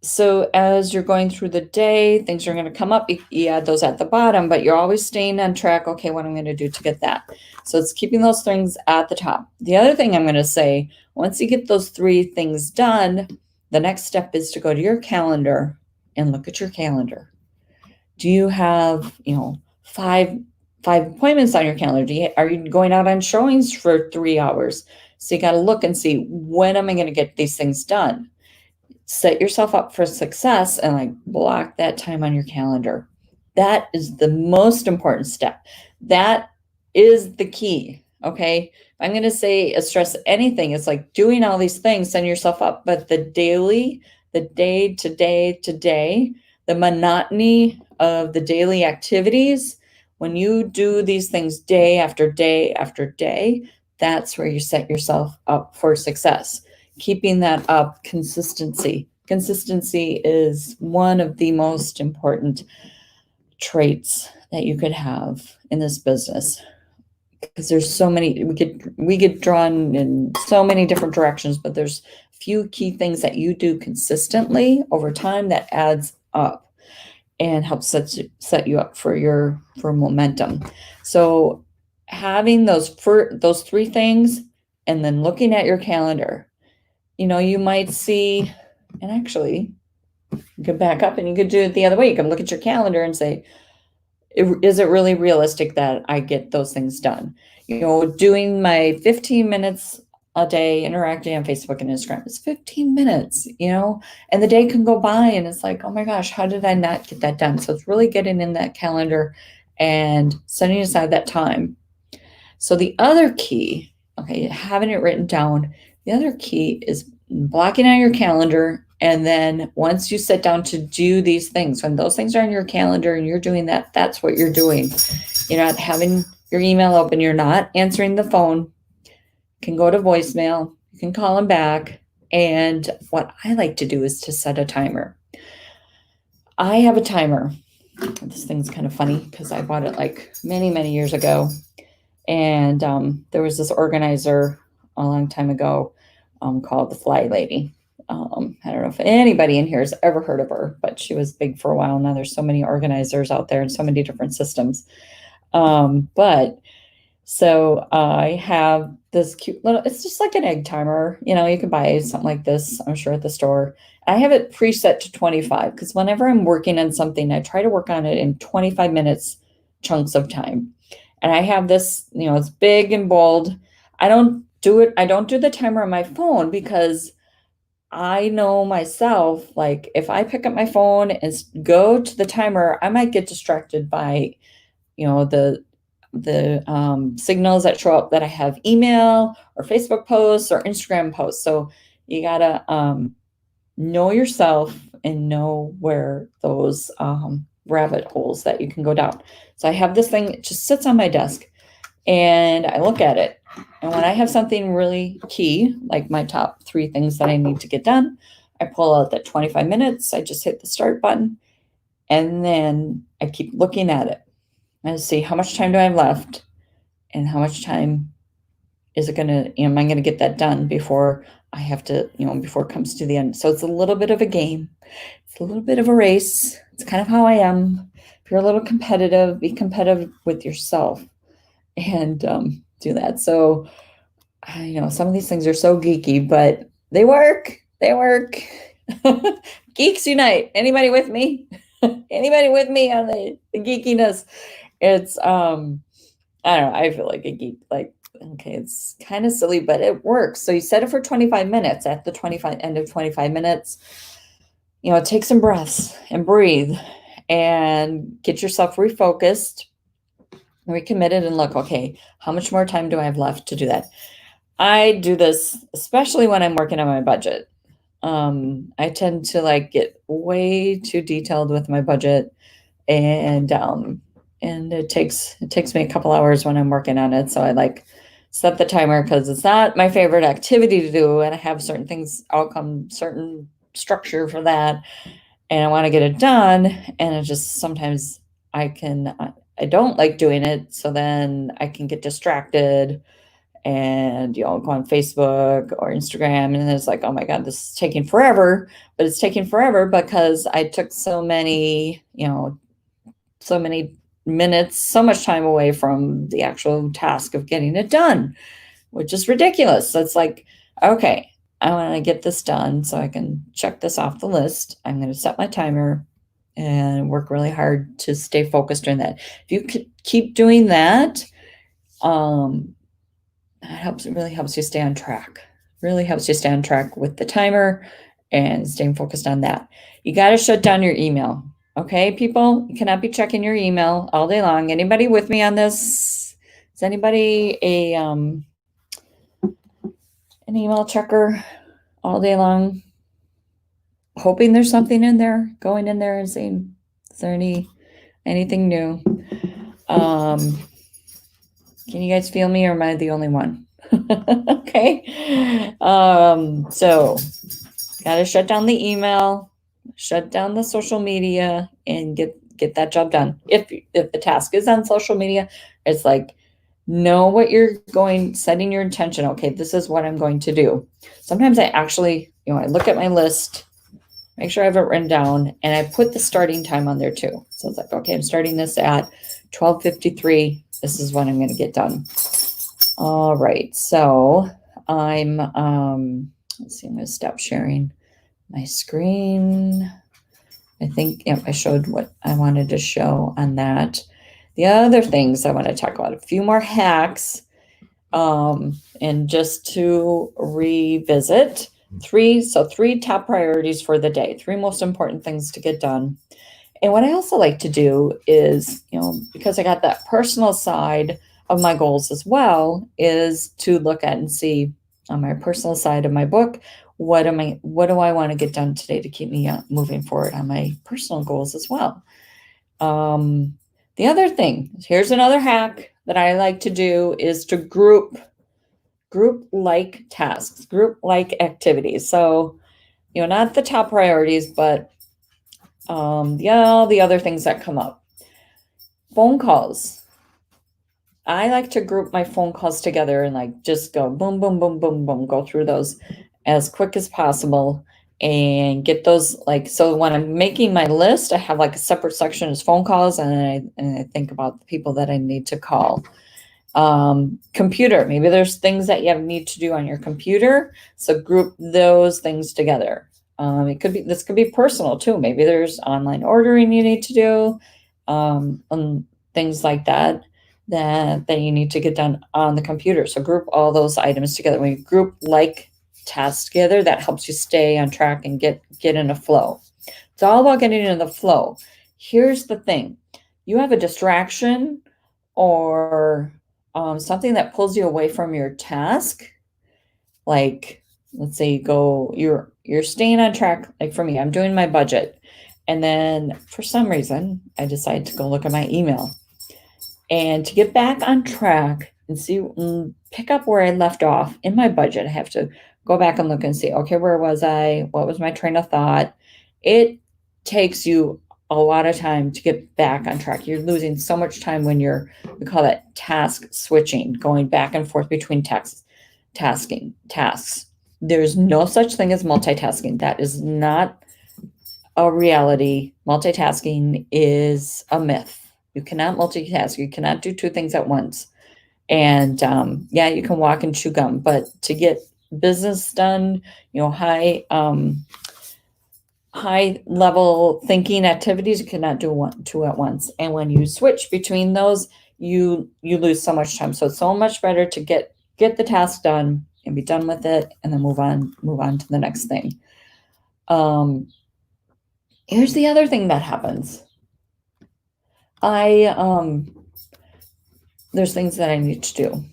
So as you're going through the day, things are going to come up. You add those at the bottom, but you're always staying on track. Okay, what I'm going to do to get that. So it's keeping those things at the top. The other thing I'm going to say, once you get those three things done, the next step is to go to your calendar and look at your calendar. Do you have, five appointments on your calendar? Are you going out on showings for 3 hours? So you got to look and see, when am I going to get these things done? Set yourself up for success and like block that time on your calendar. That is the most important step. That is the key. Okay. If I'm going to say stress anything, it's like doing all these things, setting yourself up, but the day to day, the monotony of the daily activities, when you do these things day after day after day, that's where you set yourself up for success. Keeping that up, consistency. Consistency is one of the most important traits that you could have in this business, because there's so many, we get drawn in so many different directions, but there's a few key things that you do consistently over time that adds up and helps set you up for momentum. So having those three things, and then looking at your calendar, you might see, and actually you could back up and you could do it the other way. You can look at your calendar and say, is it really realistic that I get those things done? Doing my 15 minutes a day interacting on Facebook and Instagram is 15 minutes, and the day can go by and it's like, oh my gosh, how did I not get that done? So it's really getting in that calendar and setting aside that time. So the other key, okay, having it written down, the other key is blocking out your calendar. And then once you sit down to do these things, when those things are on your calendar and you're doing that, that's what you're doing. You're not having your email open. You're not answering the phone. You can go to voicemail. You can call them back. And what I like to do is to set a timer. I have a timer. This thing's kind of funny because I bought it like many, many years ago. And there was this organizer a long time ago called the Fly Lady. I don't know if anybody in here has ever heard of her, but she was big for a while. Now there's so many organizers out there and so many different systems. But so I have this cute little, it's just like an egg timer. You can buy something like this, I'm sure, at the store. I have it preset to 25 because whenever I'm working on something, I try to work on it in 25 minutes chunks of time. And I have this, it's big and bold. I don't do the timer on my phone because I know myself, like if I pick up my phone and go to the timer, I might get distracted by, the signals that show up that I have email or Facebook posts or Instagram posts. So you gotta know yourself and know where those rabbit holes that you can go down. So I have this thing, it just sits on my desk and I look at it. And when I have something really key, like my top three things that I need to get done, I pull out that 25 minutes. I just hit the start button and then I keep looking at it and see how much time do I have left and how much time is it going to, am I going to get that done before I have to, before it comes to the end. So it's a little bit of a game. It's a little bit of a race. It's kind of how I am if you're a little competitive, be competitive with yourself and do that. So I know some of these things are so geeky, but they work. They work. Geeks unite. Anybody with me? Anybody with me on the geekiness? It's I don't know, I feel like a geek. Like, okay, it's kind of silly, but it works. So you set it for 25 minutes. At the end of 25 minutes, take some breaths and breathe and get yourself refocused, recommitted, and look, okay, how much more time do I have left to do that? I do this especially when I'm working on my budget. I tend to like get way too detailed with my budget, and it takes me a couple hours when I'm working on it. So I like set the timer because it's not my favorite activity to do, and I have certain things, outcome, certain structure for that, and I want to get it done. And it just sometimes I don't like doing it, so then I can get distracted and go on Facebook or Instagram, and it's like, oh my God, this is taking forever. But it's taking forever because I took so many minutes, so much time away from the actual task of getting it done, which is ridiculous. So it's like, okay, I want to get this done so I can check this off the list. I'm going to set my timer and work really hard to stay focused on that. If you keep doing that, it really helps you stay on track. Really helps you stay on track with the timer and staying focused on that. You got to shut down your email. Okay, people, you cannot be checking your email all day long. Anybody with me on this? Is anybody an email checker all day long? Hoping there's something in there, going in there and seeing, is there anything new? Can you guys feel me, or am I the only one? Okay. So gotta shut down the email, shut down the social media, and get that job done. If the task is on social media, it's like, know what you're setting your intention. Okay, this is what I'm going to do. Sometimes I actually, I look at my list, make sure I have it written down, and I put the starting time on there too. So it's like, okay, I'm starting this at 12:53. This is when I'm going to get done. All right, so I'm, let's see, I'm going to stop sharing my screen. I think I showed what I wanted to show on that. The other things I want to talk about, a few more hacks, and just to revisit three top priorities for the day, three most important things to get done. And what I also like to do is, because I got that personal side of my goals as well, is to look at and see on my personal side of my book, what do I want to get done today to keep me moving forward on my personal goals as well. The other thing, here's another hack that I like to do, is to group like tasks, group like activities. So, not the top priorities, but all the other things that come up. Phone calls. I like to group my phone calls together and like just go boom, boom, boom, boom, boom, go through those as quick as possible and get those, like, so when I'm making my list, I have like a separate section as phone calls, and I think about the people that I need to call. Computer, maybe there's things that you need to do on your computer, so group those things together. This could be personal too. Maybe there's online ordering you need to do, and things like that you need to get done on the computer. So group all those items together. When you group like tasks together, that helps you stay on track and get in a flow. It's all about getting in the flow. Here's the thing: you have a distraction or something that pulls you away from your task. Like, let's say you're staying on track. Like for me, I'm doing my budget, and then for some reason I decide to go look at my email. And to get back on track and pick up where I left off in my budget, I have to go back and look and see, okay, where was I? What was my train of thought? It takes you a lot of time to get back on track. You're losing so much time when we call that task switching, going back and forth between tasks. There's no such thing as multitasking. That is not a reality. Multitasking is a myth. You cannot multitask. You cannot do two things at once. And yeah, you can walk and chew gum, but to get business done, high level thinking activities, you cannot do two at once. And when you switch between those, you lose so much time. So it's so much better to get the task done and be done with it, and then move on to the next thing. Here's the other thing that happens. There's things that I need to do,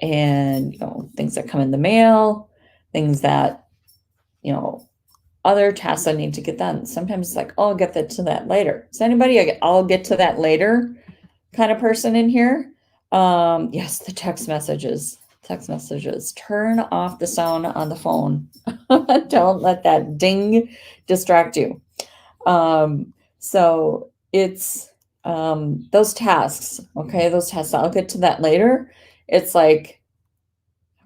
and things that come in the mail, things that other tasks I need to get done. Sometimes it's like, oh, I'll get to that later. Is anybody I'll get to that later kind of person in here? Yes, the text messages. Turn off the sound on the phone. Don't let that ding distract you. So it's those tasks. Okay, those tasks. I'll get to that later. It's like,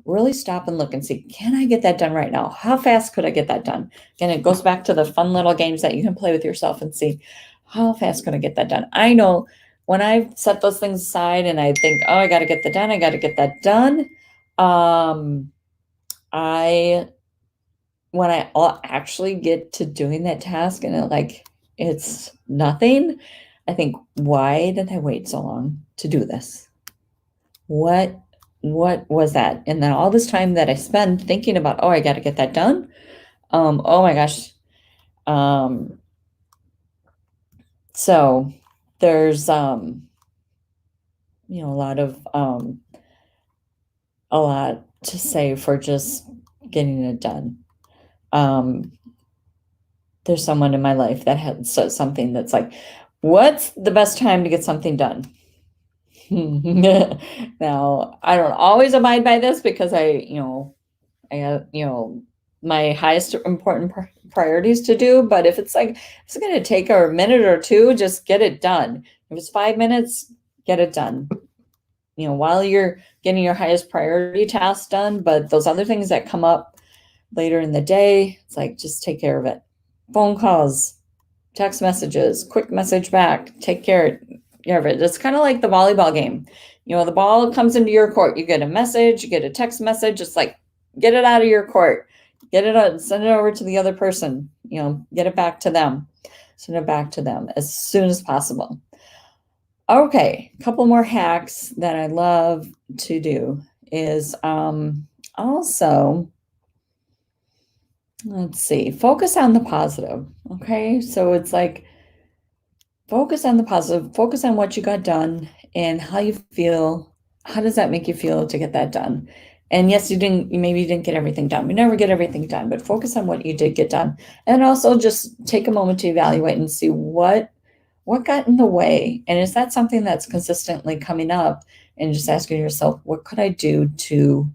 really stop and look and see, can I get that done right now? How fast could I get that done? And it goes back to the fun little games that you can play with yourself and see, how fast could I get that done? I know when I set those things aside and I think, oh, I got to get that done. I got to get that done. When I actually get to doing that task and it's nothing, I think, why did I wait so long to do this? What was that? And then all this time that I spend thinking about, oh, I got to get that done. Oh my gosh. So there's, a lot to say for just getting it done. There's someone in my life that had said something that's like, what's the best time to get something done? Now, I don't always abide by this because I have, my highest important priorities to do. But if it's going to take a minute or two, just get it done. If it's 5 minutes, get it done. While you're getting your highest priority tasks done, but those other things that come up later in the day, it's like, just take care of it. Phone calls, text messages, quick message back, take care of it. It's kind of like the volleyball game. The ball comes into your court. You get a message, you get a text message. It's like, get it out of your court. Get it out, send it over to the other person. Get it back to them. Send it back to them as soon as possible. Okay, a couple more hacks that I love to do is also, let's see, focus on the positive. Okay, so it's like, focus on the positive, focus on what you got done and how you feel. How does that make you feel to get that done? And yes, maybe you didn't get everything done. We never get everything done, but focus on what you did get done. And also just take a moment to evaluate and see what got in the way. And is that something that's consistently coming up? And just asking yourself, what could I do to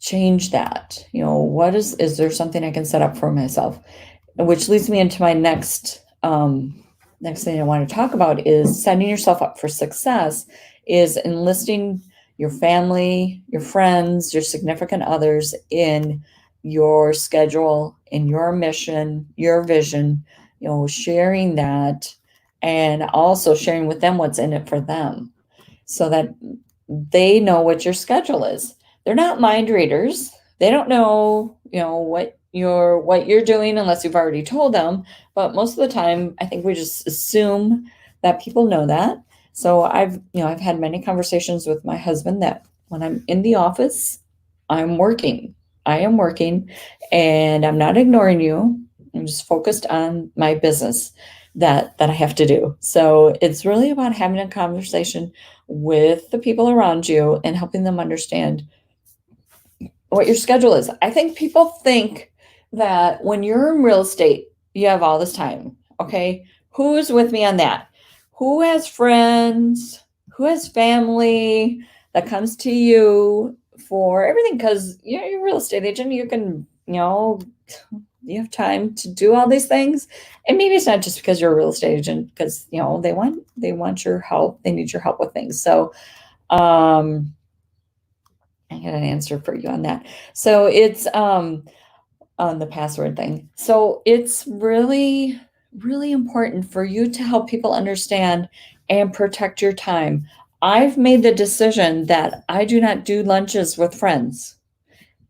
change that? Is there something I can set up for myself? Which leads me into my next thing I want to talk about is setting yourself up for success, is enlisting your family, your friends, your significant others in your schedule, in your mission, your vision, sharing that, and also sharing with them what's in it for them so that they know what your schedule is. They're not mind readers. They don't know, what you're doing unless you've already told them. But most of the time, I think we just assume that people know that. So I've had many conversations with my husband that when I'm in the office, I'm working. I am working, and I'm not ignoring you. I'm just focused on my business that I have to do. So it's really about having a conversation with the people around you and helping them understand what your schedule is. I think people think that when you're in real estate, you have all this time. Okay. Who's with me on that? Who has friends? Who has family that comes to you for everything? Because you're a real estate agent. You can, you have time to do all these things. And maybe it's not just because you're a real estate agent, because, they want your help. They need your help with things. So, I got an answer for you on that. So it's on the password thing. So it's really, really important for you to help people understand and protect your time. I've made the decision that I do not do lunches with friends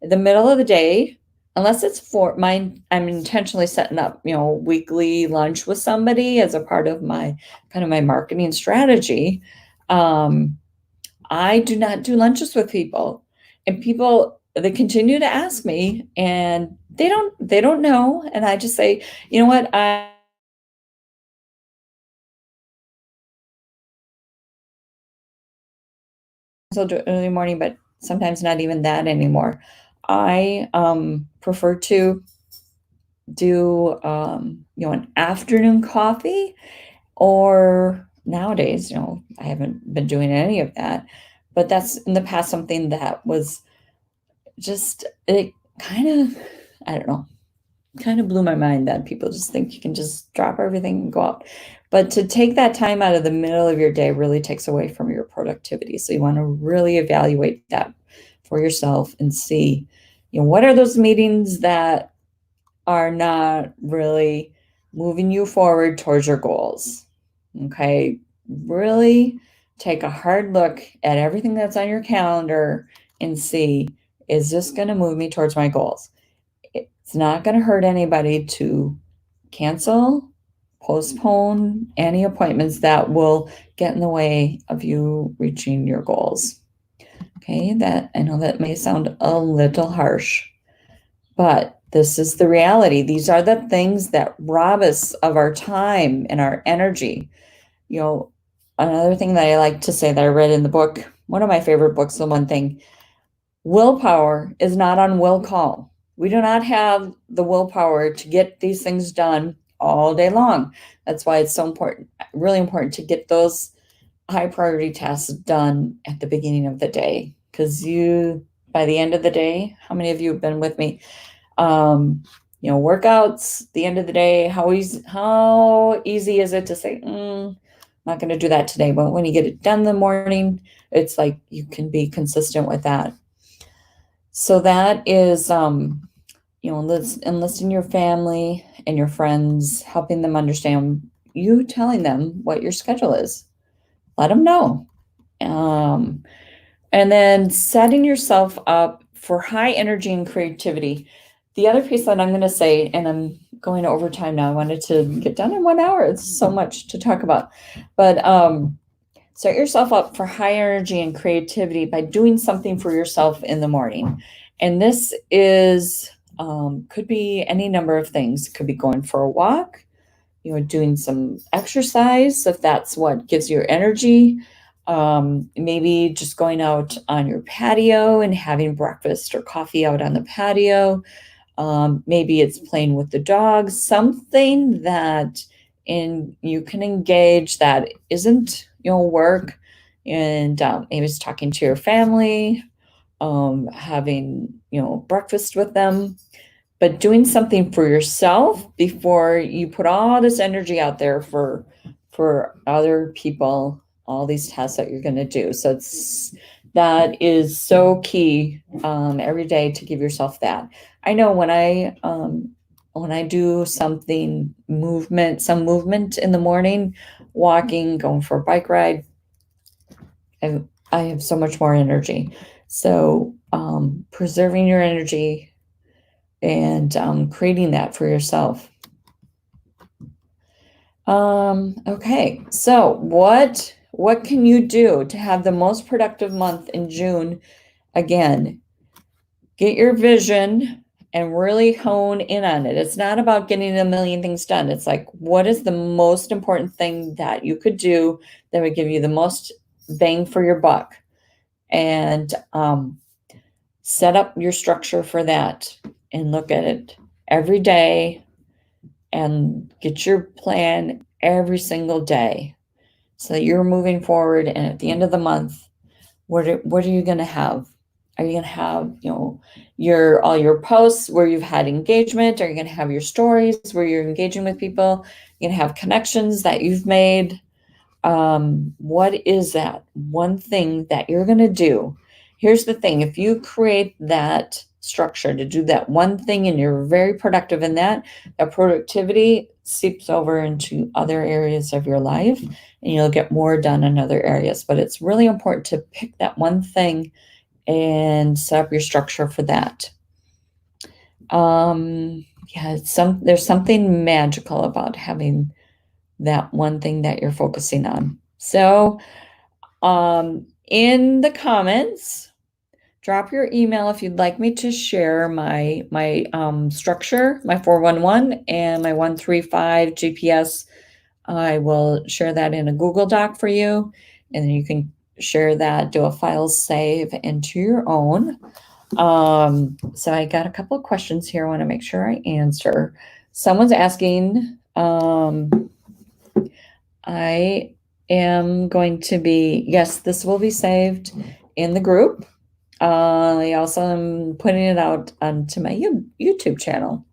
in the middle of the day, unless it's for mine. I'm intentionally setting up, weekly lunch with somebody as a part of my kind of my marketing strategy. Um, I do not do lunches with people. And people, they continue to ask me and they don't know. And I just say, you know what, I still do it early morning, but sometimes not even that anymore. I prefer to do an afternoon coffee, or nowadays, I haven't been doing any of that. But that's in the past something that was just it kind of, I don't know, kind of blew my mind that people just think you can just drop everything and go out. But to take that time out of the middle of your day really takes away from your productivity. So you want to really evaluate that for yourself and see, what are those meetings that are not really moving you forward towards your goals. Okay. Really take a hard look at everything that's on your calendar and see, is this going to move me towards my goals? It's not going to hurt anybody to cancel, postpone any appointments that will get in the way of you reaching your goals. Okay, that I know that may sound a little harsh, but this is the reality. These are the things that rob us of our time and our energy. You know, Another thing that I like to say that I read in the book, one of my favorite books, the one thing, willpower is not on will call. We do not have the willpower to get these things done all day long. That's why it's so important, really important to get those high priority tasks done at the beginning of the day. Because by the end of the day, how many of you have been with me? Workouts, the end of the day, how easy is it to say, I'm not going to do that today. But when you get it done in the morning, it's like you can be consistent with that. So that is, enlisting your family and your friends, helping them understand, you telling them what your schedule is. Let them know. Um, and then setting yourself up for high energy and creativity. The other piece that I'm going to say, and I'm going over time now, I wanted to get done in 1 hour. It's so much to talk about. But set yourself up for high energy and creativity by doing something for yourself in the morning. And this is, could be any number of things. It could be going for a walk, doing some exercise, if that's what gives you energy. Maybe just going out on your patio and having breakfast or coffee out on the patio. Maybe it's playing with the dogs, something that you can engage that isn't, work. And maybe it's talking to your family, having, breakfast with them, but doing something for yourself before you put all this energy out there for other people, all these tasks that you're going to do. So that is so key, every day, to give yourself that. I know when I do some movement in the morning, walking, going for a bike ride, I have so much more energy. So preserving your energy and creating that for yourself. Okay, so what can you do to have the most productive month in June? Again, get your vision and really hone in on it. It's not about getting a million things done. It's like, what is the most important thing that you could do that would give you the most bang for your buck? And set up your structure for that and look at it every day and get your plan every single day so that you're moving forward. And at the end of the month, what are you going to have? Are you going to have, all your posts where you've had engagement? Are you going to have your stories where you're engaging with people? You're going to have connections that you've made. What is that one thing that you're going to do? Here's the thing. If you create that structure, to do that one thing, and you're very productive in that. That productivity seeps over into other areas of your life, and you'll get more done in other areas. But it's really important to pick that one thing and set up your structure for that. Yeah, there's something magical about having that one thing that you're focusing on. So, in the comments, drop your email if you'd like me to share my structure, my 411 and my 135 GPS. I will share that in a Google Doc for you, and then you can share that, do a file save into your own. So I got a couple of questions here I want to make sure I answer. Someone's asking, I am going to be, yes, this will be saved in the group. I also am putting it out onto my YouTube channel.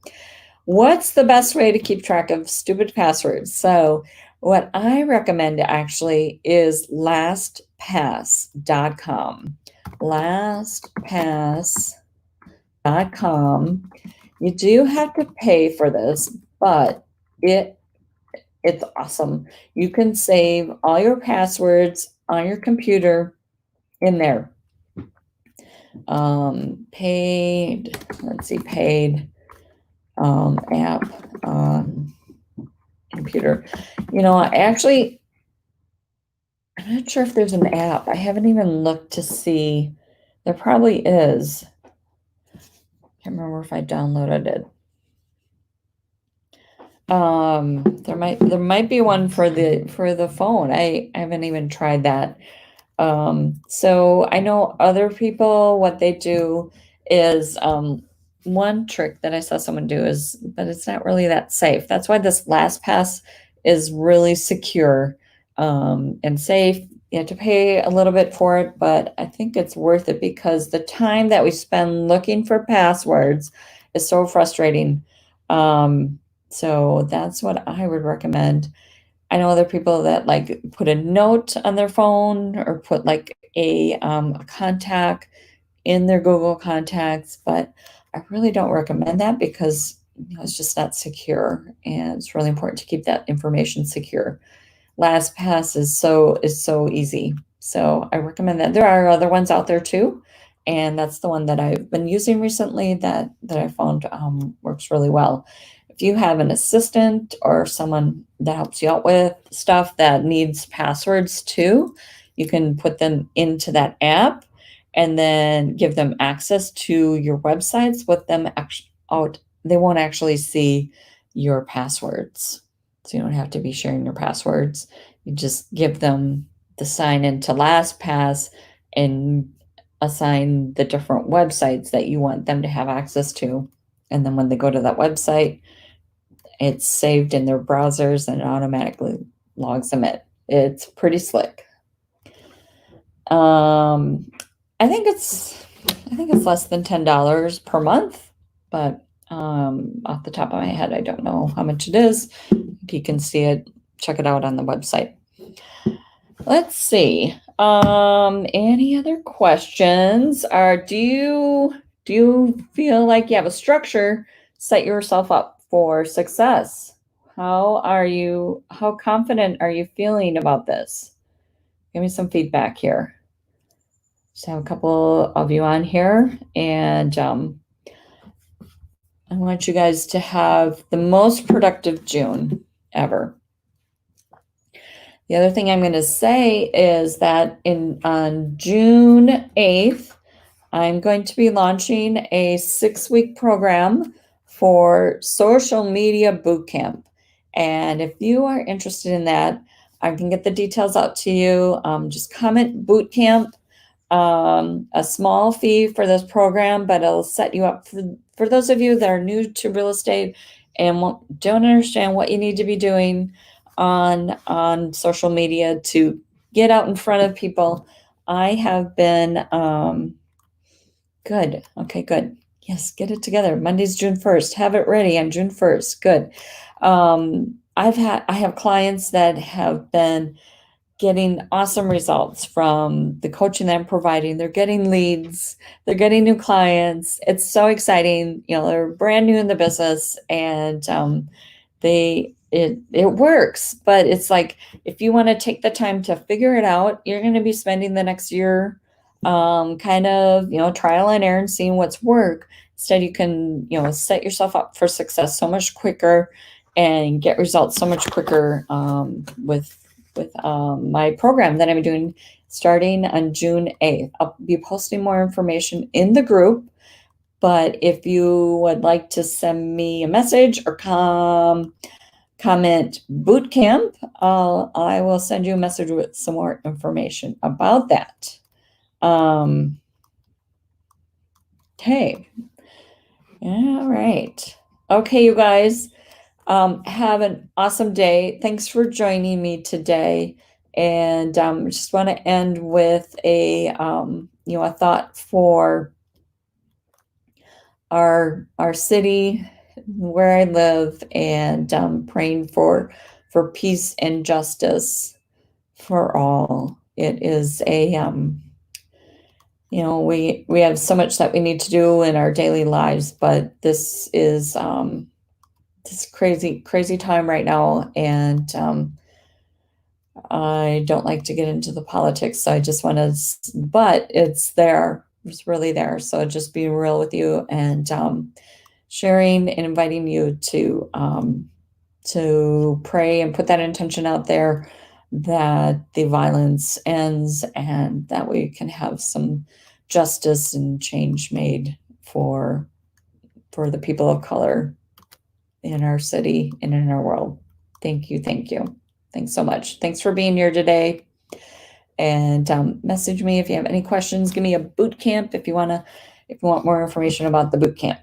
What's the best way to keep track of stupid passwords? So what I recommend actually is LastPass.com. LastPass.com. You do have to pay for this, but it's awesome. You can save all your passwords on your computer in there. Paid app on computer. I'm not sure if there's an app. I haven't even looked to see. There probably is. Can't remember if I downloaded it. There might be one for the phone. I haven't even tried that. So I know other people, what they do is, one trick that I saw someone do is, but it's not really that safe. That's why this LastPass is really secure, and safe. You have to pay a little bit for it, but I think it's worth it because the time that we spend looking for passwords is so frustrating. So that's what I would recommend. I know other people that like put a note on their phone or put like a contact in their Google contacts, but I really don't recommend that because it's just not secure, and it's really important to keep that information secure. LastPass is so easy. So I recommend that. There are other ones out there too, and that's the one that I've been using recently that I found works really well. If you have an assistant or someone that helps you out with stuff that needs passwords too, you can put them into that app and then give them access to your websites with them out. They won't actually see your passwords. So you don't have to be sharing your passwords. You just give them the sign into LastPass and assign the different websites that you want them to have access to. And then when they go to that website, it's saved in their browsers and it automatically logs them in. It's pretty slick. I think it's less than $10 per month, but off the top of my head, I don't know how much it is. If you can see it, check it out on the website. Let's see. Any other questions? Do you feel like you have a structure, set yourself up for success? How confident are you feeling about this? Give me some feedback here. Just have a couple of you on here, and I want you guys to have the most productive June ever. The other thing I'm going to say is that on June 8th, I'm going to be launching a 6-week program for social media bootcamp. And if you are interested in that, I can get the details out to you. Just comment bootcamp. A small fee for this program, but it'll set you up for those of you that are new to real estate and don't understand what you need to be doing on social media to get out in front of people. I have been good. Okay, good. Yes, get it together. Monday's June 1st. Have it ready on June 1st. Good. I have clients that have been getting awesome results from the coaching that I'm providing. They're getting leads, they're getting new clients. It's so exciting. They're brand new in the business, and it works. But it's like, if you want to take the time to figure it out, you're going to be spending the next year kind of, trial and error and seeing what's work. Instead, you can, set yourself up for success so much quicker and get results so much quicker with my program that I'm doing starting on June 8th. I'll be posting more information in the group, but if you would like to send me a message or comment boot camp, I will send you a message with some more information about that. Okay. All right. Okay, you guys. Have an awesome day. Thanks for joining me today. And just want to end with a thought for our city where I live, and praying for peace and justice for all. It is we have so much that we need to do in our daily lives, but this is this crazy time right now, and I don't like to get into the politics, so I just want to, but it's there. It's really there. So just being real with you, and sharing and inviting you to pray and put that intention out there that the violence ends and that we can have some justice and change made for the people of color in our city and in our world. Thank you. Thanks so much. Thanks for being here today. And message me if you have any questions. Give me a boot camp if you want more information about the boot camp.